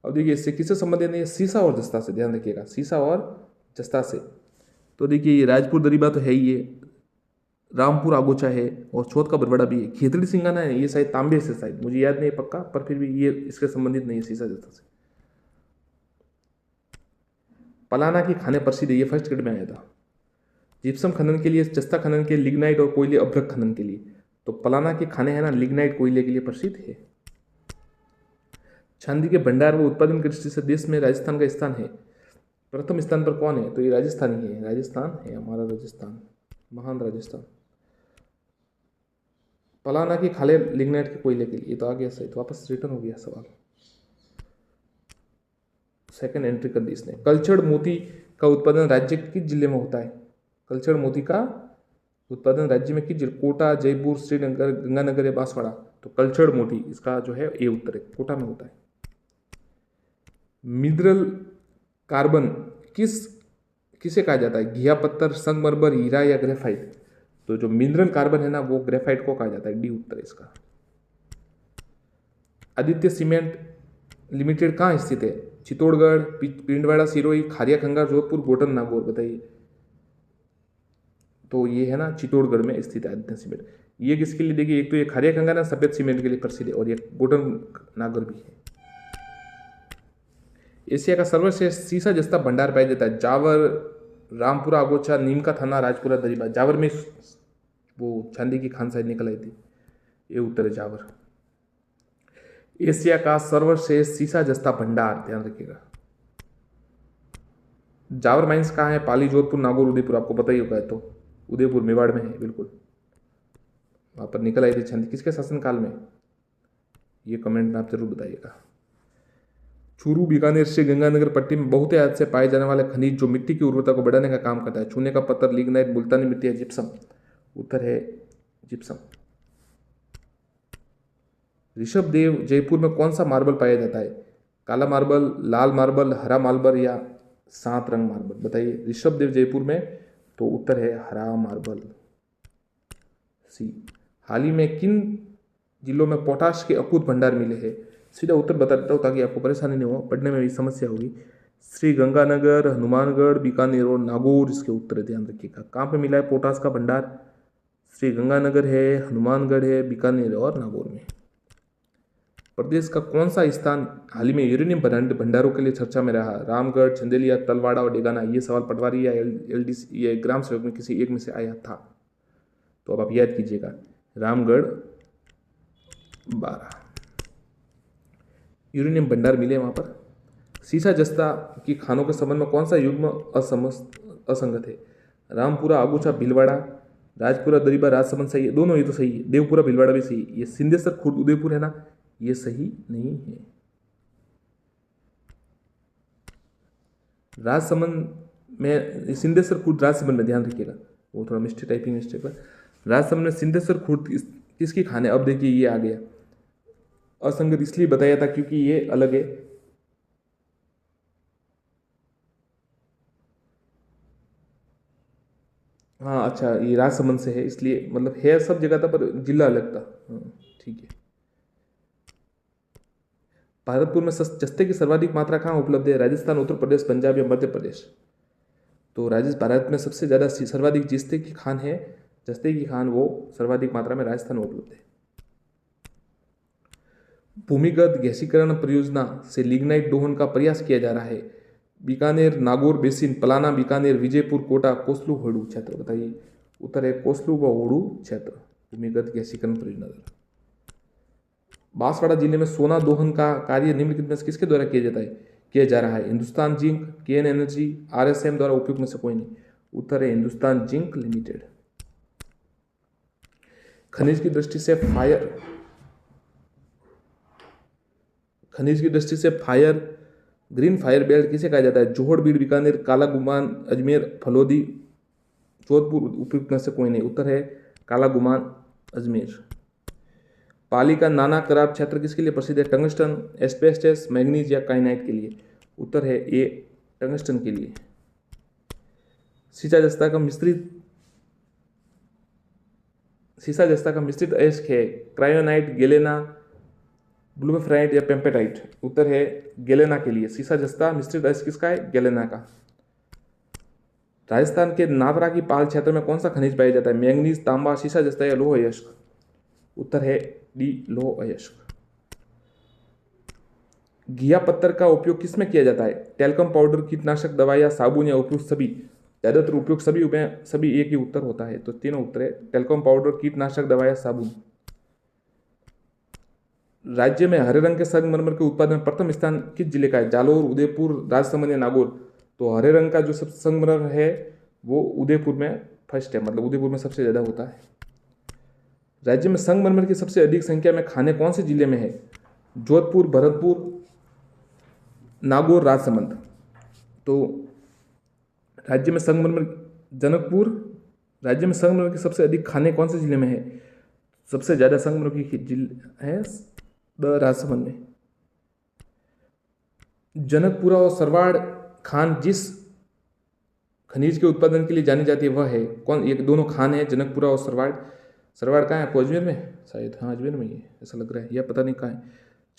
अब देखिए इससे किससे संबंधित नहीं है? सीसा और जस्ता से, ध्यान रखिएगा, सीसा और जस्ता से। तो देखिए ये राजपुर दरिबा तो है ही, ये रामपुर आगोचा है और चौथ का बरबड़ा भी है। खेतड़ी सिंगाना है, ये शायद तांबे से, शायद मुझे याद नहीं है पक्का, पर फिर भी ये इसके संबंधित नहीं है सीसा जस्ता से। पलाना की खाने प्रसिद्ध है, ये फर्स्ट ग्रेड में आया था। जिप्सम खनन के लिए, जस्ता खनन के लिए, लिग्नाइट और कोयले अभ्रक खनन के लिए। तो पलाना के खाने हैं ना, लिग्नाइट कोयले के लिए प्रसिद्ध है। चांदी के भंडार व उत्पादन की दृष्टि से देश में राजस्थान का स्थान है? प्रथम स्थान पर कौन है? तो ये राजस्थान ही है, राजस्थान है हमारा, राजस्थान, महान राजस्थान। पलाना की खाले लिग्नाइट के कोयले के लिए, तो आ गया सही, तो वापस रिटर्न हो गया सवाल, सेकंड एंट्री कर दी इसने। कल्चर्ड मोती का उत्पादन राज्य किस जिले में होता है? कल्चर्ड मोती का उत्पादन राज्य में किस जिले? कोटा, जयपुर, श्रीनगर, गंगानगर या बांसवाड़ा। तो कल्चर्ड मोती इसका जो है ये उत्तर है, कोटा में होता है। मिनरल कार्बन किसे कहा जाता है? घिया पत्थर, संगमरमर, हीरा या ग्रेफाइट। तो जो मिनरल कार्बन है ना, वो ग्रेफाइट को कहा जाता है, डी उत्तर है इसका। आदित्य सीमेंट लिमिटेड कहाँ स्थित है? चित्तौड़गढ़, पिंडवाड़ा, सिरोही, खारिया, खंगार, जोधपुर, गोटन, नागौर, बताइए। तो ये है ना चित्तौड़गढ़ में स्थित है आदित्य सीमेंट। ये किसके लिए? देखिए एक तो ये खारिया खंगार ना सफेद सीमेंट के लिए प्रसिद्ध है और ये गोटन नागौर भी है। एशिया का सर्वश्रेष्ठ सीसा जस्ता भंडार पाया जाता है? जावर, रामपुरा, अगोछा, नीम का थाना, राजपुरा, दरिबा। जावर में वो चांदी की खान शायद निकल आई थी, ये उत्तर है जावर। एशिया का सर्वश्रेष्ठ सीसा जस्ता भंडार, ध्यान रखिएगा। जावर माइंस कहाँ है? पाली, जोधपुर, नागौर, उदयपुर। आपको पता ही होगा, तो उदयपुर मेवाड़ में है बिल्कुल। वहाँ पर निकल आई थी छाननी किसके शासनकाल में, ये कमेंट में आप जरूर बताइएगा। चूरू बीकानेर से गंगानगर पट्टी में बहुत आज से पाए जाने वाले खनिज जो मिट्टी की उर्वरता को बढ़ाने का काम करता है। चूने का पत्थर, लिग्नाइट, मुल्तानी मिट्टी है, जिप्सम। उत्तर है जिप्सम। ऋषभदेव जयपुर में कौन सा मार्बल पाया जाता है? काला मार्बल, लाल मार्बल, हरा मार्बल या 7 रंग मार्बल? बताइए। ऋषभदेव जयपुर में, तो उत्तर है हरा मार्बल, सी। हाल ही में किन जिलों में पोटाश के अकूत भंडार मिले हैं? सीधा उत्तर बता देता हूँ ताकि आपको परेशानी नहीं हो, पढ़ने में भी समस्या होगी। श्री गंगानगर, हनुमानगढ़, बीकानेर और नागौर इसके उत्तर है, ध्यान रखिएगा। कहाँ पे मिला है पोटाश का भंडार? श्री गंगानगर है, हनुमानगढ़ है, बीकानेर और नागौर में। प्रदेश का कौन सा स्थान हाल ही में यूरेनियम भंडारों के लिए चर्चा में रहा? रामगढ़, चंदेलिया, तलवाड़ा और डेगाना। ये सवाल पटवारी या एलडीसी या ग्राम सेवक में किसी एक में से आया था, तो अब आप याद कीजिएगा। रामगढ़ 12 यूरेनियम भंडार मिले वहाँ पर। सीसा जस्ता की खानों के संबंध में कौन सा युग्म असंगत है? रामपुरा, आगूचा, भीलवाड़ा, राजपुरा, दरीबा, राजसमंद सही है। दोनों ये तो सही है, देवपुरा, भीलवाड़ा भी सही है। ये सिंधेश्वर, खुर्द, उदयपुर है ना, ये सही नहीं है। राजसमंद में, सिंधेश्वर खुर्द राजसमंद में, ध्यान रखिएगा, वो थोड़ा मिस्टेक, टाइपिंग मिस्टेक है। राजसमंद में सिंधेश्वर खुर्द किसकी खान है? अब देखिए ये आ गया, असंगत इसलिए बताया था क्योंकि ये अलग है। हाँ अच्छा, ये राजसमंद से है इसलिए, मतलब है सब जगह था पर जिला अलग था। ठीक है। भारतपुर में जस्ते की सर्वाधिक मात्रा कहाँ उपलब्ध है? राजस्थान, उत्तर प्रदेश, पंजाब या मध्य प्रदेश? तो भारत में सबसे ज़्यादा सर्वाधिक जस्ते की खान है, जस्ते की खान वो सर्वाधिक मात्रा में राजस्थान में उपलब्ध है। भूमिगत गैसीकरण परियोजना से लिग्नाइट दोहन का प्रयास किया जा रहा है। बीकानेर, नागौर बेसिन, पलाना, बीकानेर, विजयपुर, कोटा, कोसलू, होडू क्षेत्र? बताइए। उत्तर है कोसलू व होडू क्षेत्र, भूमिगत गैसीकरण परियोजना। बांसवाड़ा जिले में सोना दोहन का कार्य निम्नलिखित में से किसके द्वारा किया जा रहा है? Hindustan Zinc, KN energy, RSM द्वारा उपयुक्त में से कोई नहीं। उत्तर है हिंदुस्तान जिंक लिमिटेड। खनिज की दृष्टि से फायर ग्रीन फायर बेल्ट किसे कहा जाता है? जोहड़, बीड़, बीकानेर, काला गुमान, अजमेर, फलोदी, जोधपुर? उपयुक्त में से कोई नहीं। उत्तर है काला गुमान, अजमेर। पाली का नाना कराब क्षेत्र किसके लिए प्रसिद्ध है? टंगस्टन, एस्बेस्टस, मैग्नीज या काइनाइट के लिए? उत्तर है ए टंगस्टन के लिए। सीसा जस्ता का मिश्रित अयस्क है? क्रायोनाइट, गेलेना, ब्लूमेफ्राइट या पेम्पेटाइट? उत्तर है गेलेना के लिए। सीसा जस्ता मिश्रित अयस्क किसका है? गेलेना का। राजस्थान के नावरा की पाल क्षेत्र में कौन सा खनिज पाया जाता है? मैंगनीज, तांबा, सीसा जस्ता या लोह अयस्क? उत्तर है डी लोह अयस्क। घिया पत्थर का उपयोग किसमें किया जाता है? टेल्कम पाउडर, कीटनाशक दवा या साबुन या उपयुक्त सभी? ज्यादातर उपयोग सभी में, सभी एक ही उत्तर होता है, तो तीनों उत्तर है टेल्कम पाउडर, कीटनाशक दवा या साबुन। राज्य में हरे रंग के संगमरमर के उत्पादन में प्रथम स्थान किस जिले का है? जालोर, उदयपुर, राजसमंद या नागौर? तो हरे रंग का जो सब संगमरमर है वो उदयपुर में फर्स्ट है, मतलब उदयपुर में सबसे ज्यादा होता है। राज्य में संगमरमर की सबसे अधिक संख्या में खाने कौन से जिले में है? जोधपुर, भरतपुर, नागौर, राजसमंद? तो राज्य में संगमरमर की सबसे अधिक खाने कौन से जिले में है? सबसे ज्यादा संगमरमर की जिले है राजसमंद में। जनकपुरा और सरवाड़ खान जिस खनिज के उत्पादन के लिए जानी जाती है वह है कौन? ये दोनों खान है, जनकपुरा और सरवाड़। सरवाड़ कहाँ है? आपको अजमेर में शायद, हाँ अजमेर में ही है ऐसा लग रहा है, या पता नहीं कहाँ है।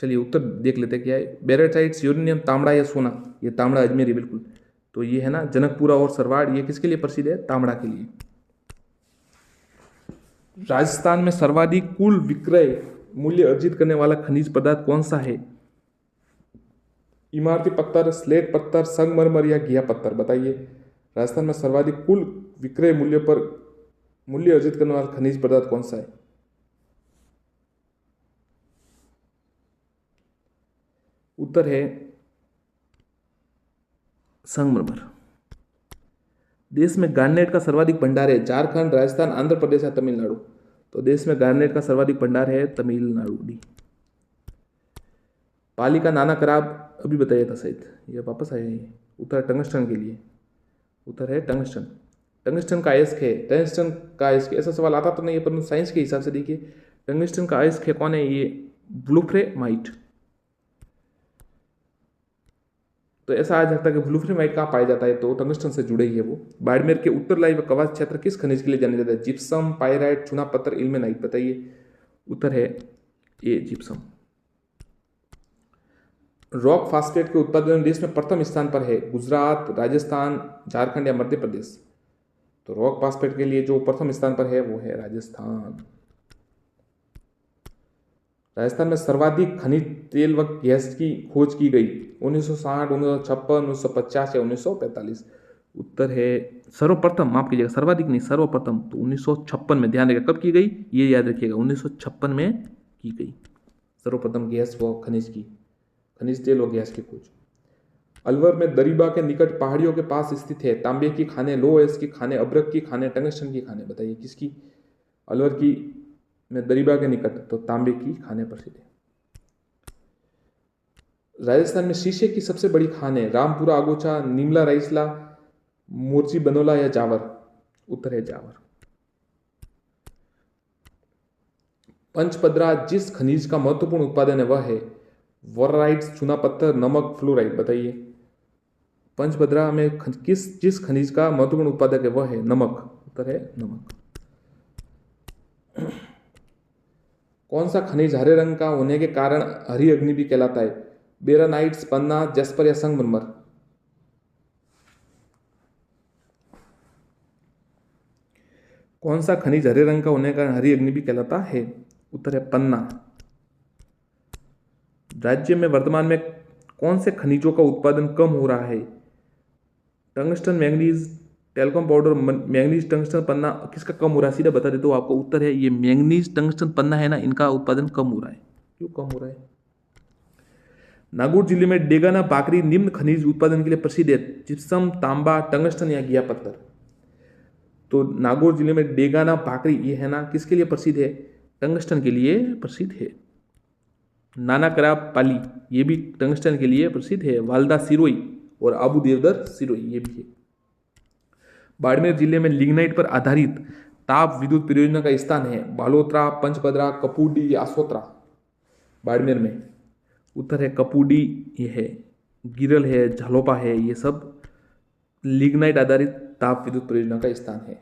चलिए उत्तर देख लेते हैं क्या है। बेरेटाइट्स, यूरेनियम, तांबड़ा या सोना? ये तांबड़ा, अजमेर ही बिल्कुल। तो ये है ना जनकपुरा और सरवाड़, ये किसके लिए प्रसिद्ध है? तांबड़ा के लिए। राजस्थान में सर्वाधिक कुल विक्रय मूल्य अर्जित करने वाला खनिज पदार्थ कौन सा है? इमारती पत्थर, स्लेट पत्थर, संगमरमर या घिया पत्थर? बताइए। राजस्थान में सर्वाधिक कुल विक्रय मूल्य अर्जित करने वाला खनिज पदार्थ कौन सा है? उत्तर है संगमरमर। देश में गार्नेट का सर्वाधिक भंडार है? झारखंड, राजस्थान, आंध्र प्रदेश या तमिलनाडु? तो देश में गार्नेट का सर्वाधिक भंडार है तमिलनाडु डी। पाली का नाना कराब अभी बताया था शायद, ये वापस आया है। उत्तर टंगस्टन के लिए, उत्तर है टंगस्टन। टंगस्टन का अयस्क है, टंगस्टन का अयस्क, ऐसा सवाल आता तो नहीं है, परंतु साइंस के हिसाब से देखिए टंगस्टन का अयस्क है कौन है, ये वुल्फ्रेमाइट। तो ऐसा आ जाता है कि वुल्फ्रेमाइट कहाँ पाया जाता है, तो टंगस्टन से जुड़े ही है वो। बाड़मेर के उत्तरलाई व कवास क्षेत्र किस खनिज के लिए जाने जाता है, जिप्सम, पायराइट, चूना पत्थर, इल्मेनाइट। बताइए, उत्तर है ए जिप्सम। रॉक फास्फेट के उत्पादन देश में प्रथम स्थान पर है, गुजरात, राजस्थान, झारखंड या मध्य प्रदेश। तो रॉक फास्फेट के लिए जो प्रथम स्थान पर है वो है राजस्थान। राजस्थान में सर्वाधिक खनिज तेल व गैस की खोज की गई 1960, 1956, 1950 या 1945। उत्तर है सर्वप्रथम, माफ कीजिएगा सर्वाधिक नहीं, सर्वप्रथम तो 1956 में। ध्यान रखिएगा कब की गई, ये याद रखिएगा 1956 में की गई सर्वप्रथम गैस व खनिज तेल व गैस की खोज। अलवर में दरीबा के निकट पहाड़ियों के पास स्थित है, तांबे की खाने, लोह अयस्क की खाने, अभ्रक की खाने, टंगस्टन की खाने। बताइए किसकी, अलवर की में दरीबा के निकट तो तांबे की खाने प्रसिद्ध है। राजस्थान में शीशे की सबसे बड़ी खाने, रामपुरा, आगोचा, निमला, राइसला, मोर्ची बनोला या जावर। उत्तर है जावर। पंचपदरा जिस खनिज का महत्वपूर्ण उत्पादन है वह है वोराइट्स, चूना पत्थर, नमक, फ्लोराइड। बताइए पंचभद्रा में जिस खनिज का महत्वपूर्ण उत्पादक है वह है नमक। उत्तर है नमक। कौन सा खनिज हरे रंग का होने के कारण हरी अग्नि भी कहलाता है, बेरानाइट्स, पन्ना, जस्पर या संगमरमर। कौन सा खनिज हरे रंग का होने के कारण हरी अग्नि भी कहलाता है, उत्तर है पन्ना। राज्य में वर्तमान में कौन से खनिजों का उत्पादन कम हो रहा है, tungsten, manganese, talcum powder, manganese, tungsten, पन्ना। किसका कम हो रहा है सीधा बता देता हूँ आपको, उत्तर है ये मैंगनीज, टंगस्टन, पन्ना है ना, इनका उत्पादन कम हो रहा है। क्यों कम हो रहा है। नागौर जिले में डेगाना बाकरी निम्न खनिज उत्पादन के लिए प्रसिद्ध है, जिप्सम, तांबा, टंगस्टन या घिया पत्थर। तो नागौर जिले में डेगाना बाकरी ये है ना किसके लिए प्रसिद्ध है, टंगस्टन के लिए प्रसिद्ध है। नाना कराब पाली ये भी टंगस्टन के लिए प्रसिद्ध है, वालदा सिरोई और आबू देवदर सिरोई ये भी है। बाड़मेर जिले में लिग्नाइट पर आधारित ताप विद्युत परियोजना का स्थान है, बालोतरा, पंचपदरा, कपूडी या आसोत्रा। बाड़मेर में उत्तर है कपूडी ये है, गिरल है, झालोपा है, ये सब लिग्नाइट आधारित ताप विद्युत परियोजना का स्थान है।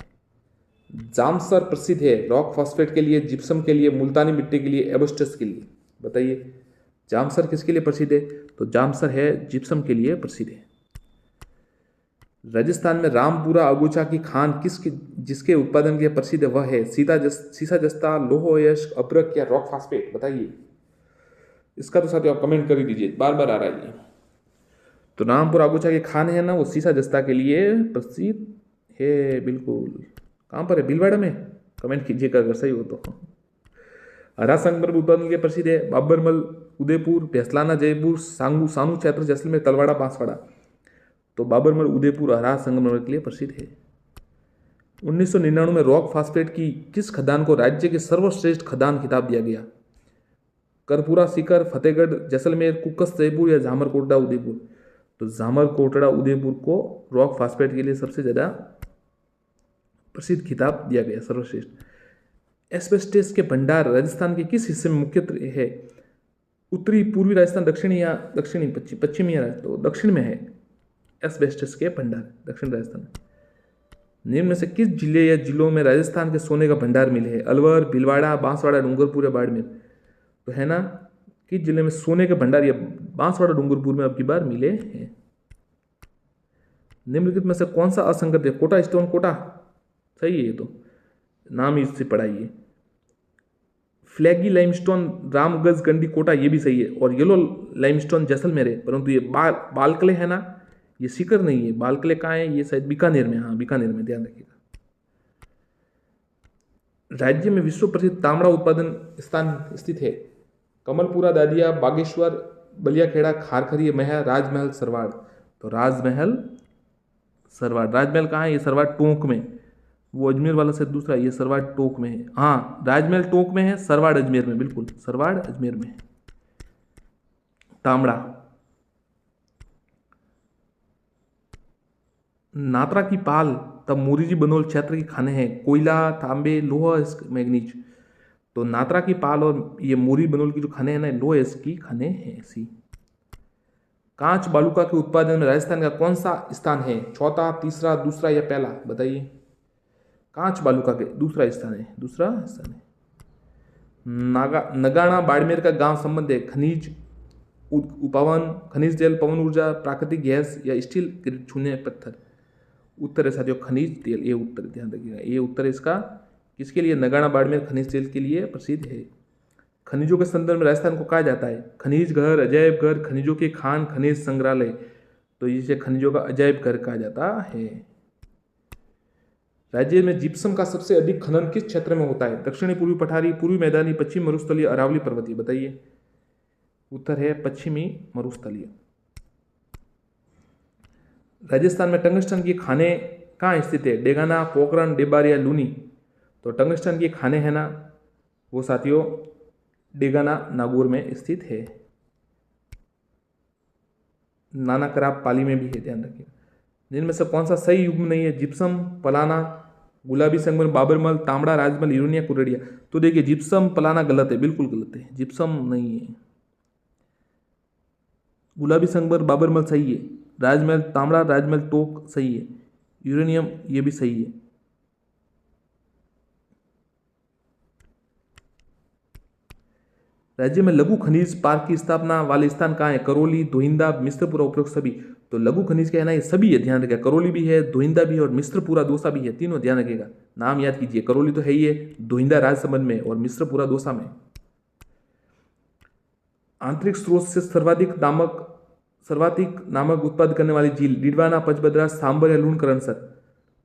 जामसर प्रसिद्ध है रॉक फॉस्फेट के लिए, जिप्सम के लिए, मुल्तानी मिट्टी के लिए, एबस्टस के लिए। बताइए जामसर किसके लिए प्रसिद्ध है, तो जामसर है जिप्सम के लिए प्रसिद्ध है। राजस्थान में रामपुरा अगुचा की खान जिसके उत्पादन के लिए प्रसिद्ध है वह है सीसा जस्ता, लोह अयस्क, अभ्रक या रॉक फॉस्फेट। बताइए इसका तो साथियों आप कमेंट कर ही दीजिए, बार बार आ रहा है ये। तो रामपुरा अगुचा की खान है ना वो सीसा जस्ता के लिए प्रसिद्ध है, बिल्कुल। कहाँ पर है, भीलवाड़ा में, कमेंट कीजिएगा अगर सही हो तो। हरा संगमरमर उत्पादन के लिए प्रसिद्ध है, बाबरमल, उदयपुर, भेसलाना, जयपुर, सानू क्षेत्र, जैसलमेर, तलवाड़ा, बांसवाड़ा। तो बाबरमल, उदयपुर हरा संगमरमर के लिए प्रसिद्ध है। 1999 में रॉक फास्फेट की किस खदान को राज्य के सर्वश्रेष्ठ खदान खिताब दिया गया, करपुरा, सीकर, फतेहगढ़, जैसलमेर, कुक्कस, जयपुर या झामरकोटड़ा, उदयपुर। तो झामरकोटड़ा, उदयपुर को रॉक फास्फेट के लिए सबसे ज्यादा प्रसिद्ध खिताब दिया गया, सर्वश्रेष्ठ। एस्बेस्टस के भंडार राजस्थान के किस हिस्से में मुख्यतः है, उत्तरी, पूर्वी राजस्थान, दक्षिणी या दक्षिणी पश्चिमी या तो दक्षिण में है एस्बेस्टस के भंडार, दक्षिण राजस्थान में। निम्न में से किस जिले या जिलों में राजस्थान के सोने का भंडार मिले हैं, अलवर, भीलवाड़ा, बांसवाड़ा, डूंगरपुर या बाड़मेर। तो है ना किस जिले में सोने के भंडार या बांसवाड़ा, डूंगरपुर में अब की बार मिले हैं। निम्नलिखित में से कौन सा असंगत है, कोटा स्टोन, कोटा सही है, ये तो नाम ही इससे पढ़ाइए। फ्लैगी लाइमस्टोन, रामगंज, गंडी, कोटा ये भी सही है, और येलो लाइमस्टोन जैसलमेर है, परंतु ये बालकले है ना, ये सीकर नहीं है। बालकले कहाँ है, ये शायद बीकानेर में, हाँ बीकानेर में, ध्यान रखिएगा। राज्य में विश्व प्रसिद्ध तांबड़ा उत्पादन स्थान स्थित है, कमलपुरा, दादिया, बागेश्वर, बलियाखेड़ा, खारखरी, महल, राजमहल, सरवाड़। तो राजमहल, सरवाड़। राजमहल कहाँ है, ये सरवाड़ टोंक में, वो अजमेर वाला से दूसरा, ये सरवाड़ टोंक में है। हाँ, राजमहल टोंक में है, सरवाड़ अजमेर में, बिल्कुल सरवाड़ अजमेर में है। तांबड़ा, नात्रा की पाल तब मोरीजी बनोल क्षेत्र के खाने हैं, कोयला, तांबे, लोहा, मैग्नीज। तो नात्रा की पाल और ये मोरी बनोल की जो खाने हैं ना, लोहा इसकी खाने हैं। सी, कांच बालूका के उत्पादन में राजस्थान का कौन सा स्थान है? चौथा, तीसरा, दूसरा या पहला? बताइए। कांच बालूका के दूसरा स्थान है, दूसरा स्थान है। नगाड़ा बाड़मेर का गांव संबंध है, खनिज पवन, खनिज तेल, पवन ऊर्जा, प्राकृतिक गैस या स्टील छूने पत्थर? उत्तर है साथियों खनिज तेल, ये उत्तर ध्यान रखिएगा, ये उत्तर इसका किसके लिए? नगाड़ा बाड़मेर खनिज तेल के लिए प्रसिद्ध है। खनिजों के संदर्भ में राजस्थान को कहा जाता है खनिज घर, अजायब घर, खनिजों के खान, खनिज संग्रहालय। तो इसे खनिजों का अजायब घर कहा जाता है। राज्य में जिप्सम का सबसे अधिक खनन किस क्षेत्र में होता है? दक्षिणी पूर्वी पठारी, पूर्वी मैदानी, पश्चिम मरुस्थलीय, अरावली पर्वतीय? बताइए। उत्तर है पश्चिमी मरुस्थलीय। राजस्थान में टंगस्टन की खाने कहाँ स्थित है? डेगाना, पोखरण, डेबार या लूनी? तो टंगस्टन की खाने है ना वो साथियों डेगाना, नागौर में स्थित है। नाना कराब पाली में भी है, ध्यान रखिए। जिनमें से कौन सा सही युग्म नहीं है? जिप्सम, पलाना, गुलाबी संगमर, बाबरमल, तांबड़ा, राजमहल, यूरेनिया, कुरेडिया? तो देखिए जिप्सम पलाना गलत है, बिल्कुल गलत है, जिप्सम नहीं है। गुलाबी संगमर, बाबरमल सही है। राजमहल, तांबड़ा, राजमहल टोक सही है। यूरेनियम ये भी सही है। राज्य में लघु खनिज पार्क की स्थापना वाले स्थान कहाँ है? करौली, धोइंदा, मिश्रपुरा, उपरोक्त सभी? तो लघु खनिज क्या है ना, ये सभी है, ध्यान रखिएगा। करौली भी है, धोइंदा भी है और मिश्रपुरा दौसा भी है, तीनों ध्यान रखिएगा, नाम याद कीजिए। करौली तो है ही है, धोइंदा राजसमंद में और मिश्रपुरा दौसा में। आंतरिक स्रोत से सर्वाधिक नामक उत्पादन करने वाली झील? डिडवाना, पंचभद्रा, सांबर या लूणकरणसर?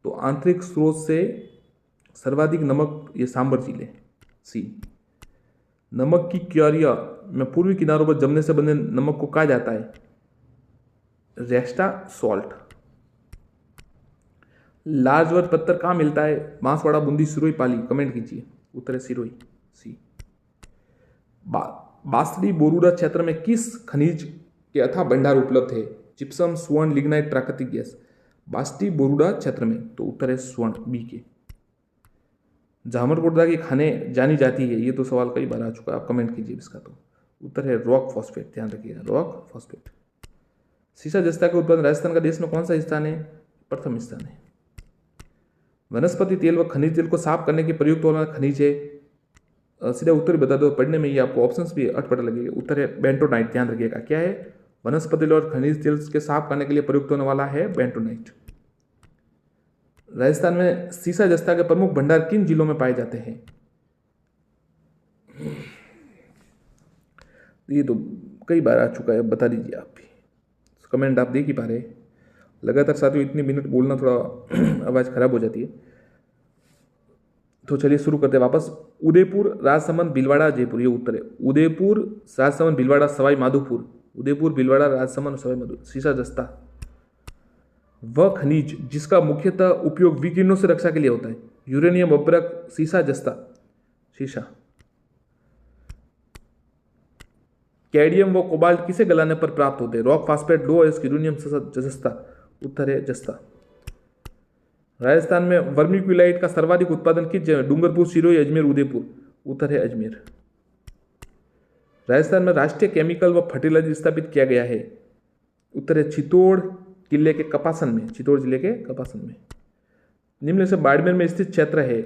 तो आंतरिक स्रोत से सर्वाधिक नमक ये सांबर झील है। सी, नमक की क्यारियां में पूर्वी किनारों पर जमने से बने नमक को कहा जाता है? Resta salt. लार्ज वर्ग पत्थर कहाँ मिलता है? बांसवाड़ा, बूंदी, सिरोही, पाली? कमेंट कीजिए। उत्तर है सिरोही, सी। बासडी बोरूडा क्षेत्र में किस खनिज के अथाह भंडार उपलब्ध है? जिप्सम, स्वर्ण, लिग्नाइट, प्राकृतिक गैस? बासडी बोरूडा क्षेत्र में तो उत्तर है स्वर्ण, बी के। जामरकोटदा की खाने जानी जाती है? ये तो सवाल कई बार आ चुका है, आप कमेंट कीजिए इसका। तो उत्तर है रॉक फॉस्फेट, ध्यान रखिएगा, रॉक फॉस्फेट। सीसा जस्ता के उत्पादन राजस्थान का देश में कौन सा स्थान है? प्रथम स्थान है। वनस्पति तेल व खनिज तेल को साफ करने के प्रयुक्त वाला खनिज है? सीधा उत्तर बता दो, पढ़ने में ये आपको ऑप्शंस भी अटपट लगेगा। उत्तर है बेंटोनाइट, ध्यान रखिएगा। क्या है? वनस्पति तेल और खनिज तेल के साफ करने के लिए प्रयुक्त होने वाला है बेंटोनाइट। राजस्थान में सीसा जस्ता के प्रमुख भंडार किन जिलों में पाए जाते हैं? ये तो कई बार आ चुका है, बता दीजिए आप भी, कमेंट आप देख ही पा रहे हैं। लगातार साथियों इतने मिनट बोलना थोड़ा आवाज़ खराब हो जाती है। तो चलिए शुरू करते हैं वापस। उदयपुर, राजसमंद, भीलवाड़ा, जयपुर? ये उत्तर है। उदयपुर, राजसमंद, भीलवाड़ा, सवाई माधोपुर? उदयपुर, भीलवाड़ा, राजसमंद, सवाई माधोपुर। सीसा जस्ता वह खनिज जिसका मुख्यतः उपयोग विकिरणों से रक्षा के लिए होता है? यूरेनियम, अभ्रक, सीसा जस्ता? सीसा। कैडमियम व कोबाल्ट किसे गलाने पर प्राप्त होते हैं? रॉक फास्फेट, लोहा, यूरेनियम, जस्ता? उत्तर है जस्ता। राजस्थान में वर्मिक्यूलाइट का सर्वाधिक उत्पादन किस जगह? डूंगरपुर, सिरोही, अजमेर, उदयपुर? उत्तर है अजमेर। राजस्थान में राष्ट्रीय केमिकल व फर्टिलाइजर स्थापित किया गया है? उत्तर है चित्तौड़ किले के कपासन में, चित्तौड़ जिले के कपासन में। निम्न से बाड़मेर में स्थित क्षेत्र है?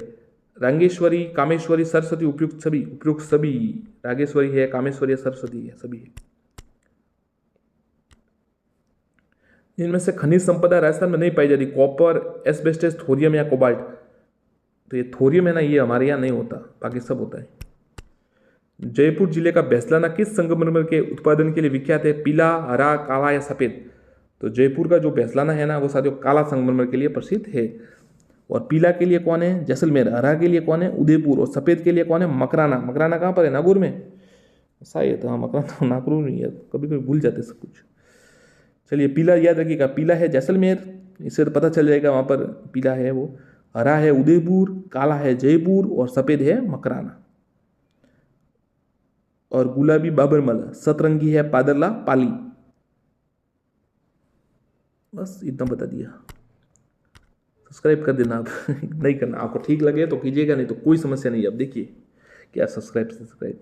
रांगेश्वरी, कामेश्वरी, सरस्वती, उपयुक्त सभी? उपयुक्त सभी। रागेश्वरी है, कामेश्वरी है, सरस्वती है, सभी है। इनमें से खनिज संपदा राजस्थान में नहीं पाई जाती? कॉपर, एस्बेस्टस, थोरियम या कोबाल्ट? तो ये थोरियम है ना, ये हमारे यहाँ नहीं होता, बाकी सब होता है। जयपुर जिले का बैसलाना किस संगमरमर के उत्पादन के लिए विख्यात है? पीला, हरा, काला या सफेद? तो जयपुर का जो बैसलाना है ना वो साथियों काला संगमरमर के लिए प्रसिद्ध है। और पीला के लिए कौन है? जैसलमेर। हरा के लिए कौन है? उदयपुर। और सफेद के लिए कौन है? मकराना। मकराना कहाँ पर है? नागौर में। शायद हाँ, मकराना नागौर में है, कभी कभी भूल जाते सब कुछ। चलिए पीला याद रखिएगा, पीला है जैसलमेर, इससे तो पता चल जाएगा वहाँ पर पीला है वो। हरा है उदयपुर, काला है जयपुर और सफ़ेद है मकराना। और गुलाबी बाबरमल, सतरंगी है पादरला पाली। बस इतना बता दिया। सब्सक्राइब कर देना आप नहीं करना, आपको ठीक लगे तो कीजिएगा, नहीं तो कोई समस्या नहीं है। अब देखिए क्या सब्सक्राइब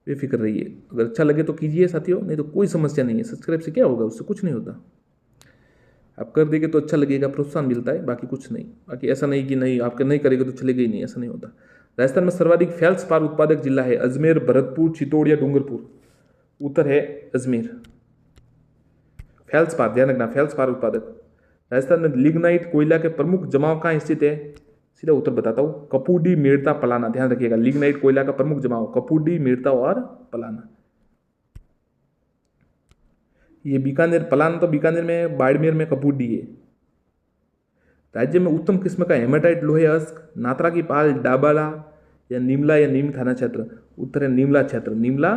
बेफिक्र रहिए, अगर अच्छा लगे तो कीजिए साथियों, नहीं तो कोई समस्या नहीं है। सब्सक्राइब से क्या होगा, उससे कुछ नहीं होता। आप कर देंगे तो अच्छा लगेगा, प्रोत्साहन मिलता है, बाकी कुछ नहीं। बाकी ऐसा नहीं कि नहीं आपके नहीं करेगा तो चलेगा ही नहीं, ऐसा नहीं होता। राजस्थान में सर्वाधिक फेल्सपार उत्पादक जिला है अजमेर, भरतपुर, चित्तौड़ या डूंगरपुर। उत्तर है अजमेर। फेल्सपार ध्यान रखना, फेल्सपार उत्पादक। राजस्थान में लिग्नाइट कोयला के प्रमुख जमाव कहाँ स्थित है, सीधा उत्तर बताता हूँ, कपूडी, मेड़ता, पलाना। ध्यान रखिएगा, लिग्नाइट कोयला का प्रमुख जमाव कपूडी, मेड़ता और पलाना। ये बीकानेर, पलाना तो बीकानेर में, बाड़मेर में कपूडी है। राज्य में उत्तम किस्म का हेमाटाइट लोहे अस्क, नात्रा की पाल, डाबाला या नीमला या नीम थाना क्षेत्र। उत्तर है नीमला क्षेत्र, नीमला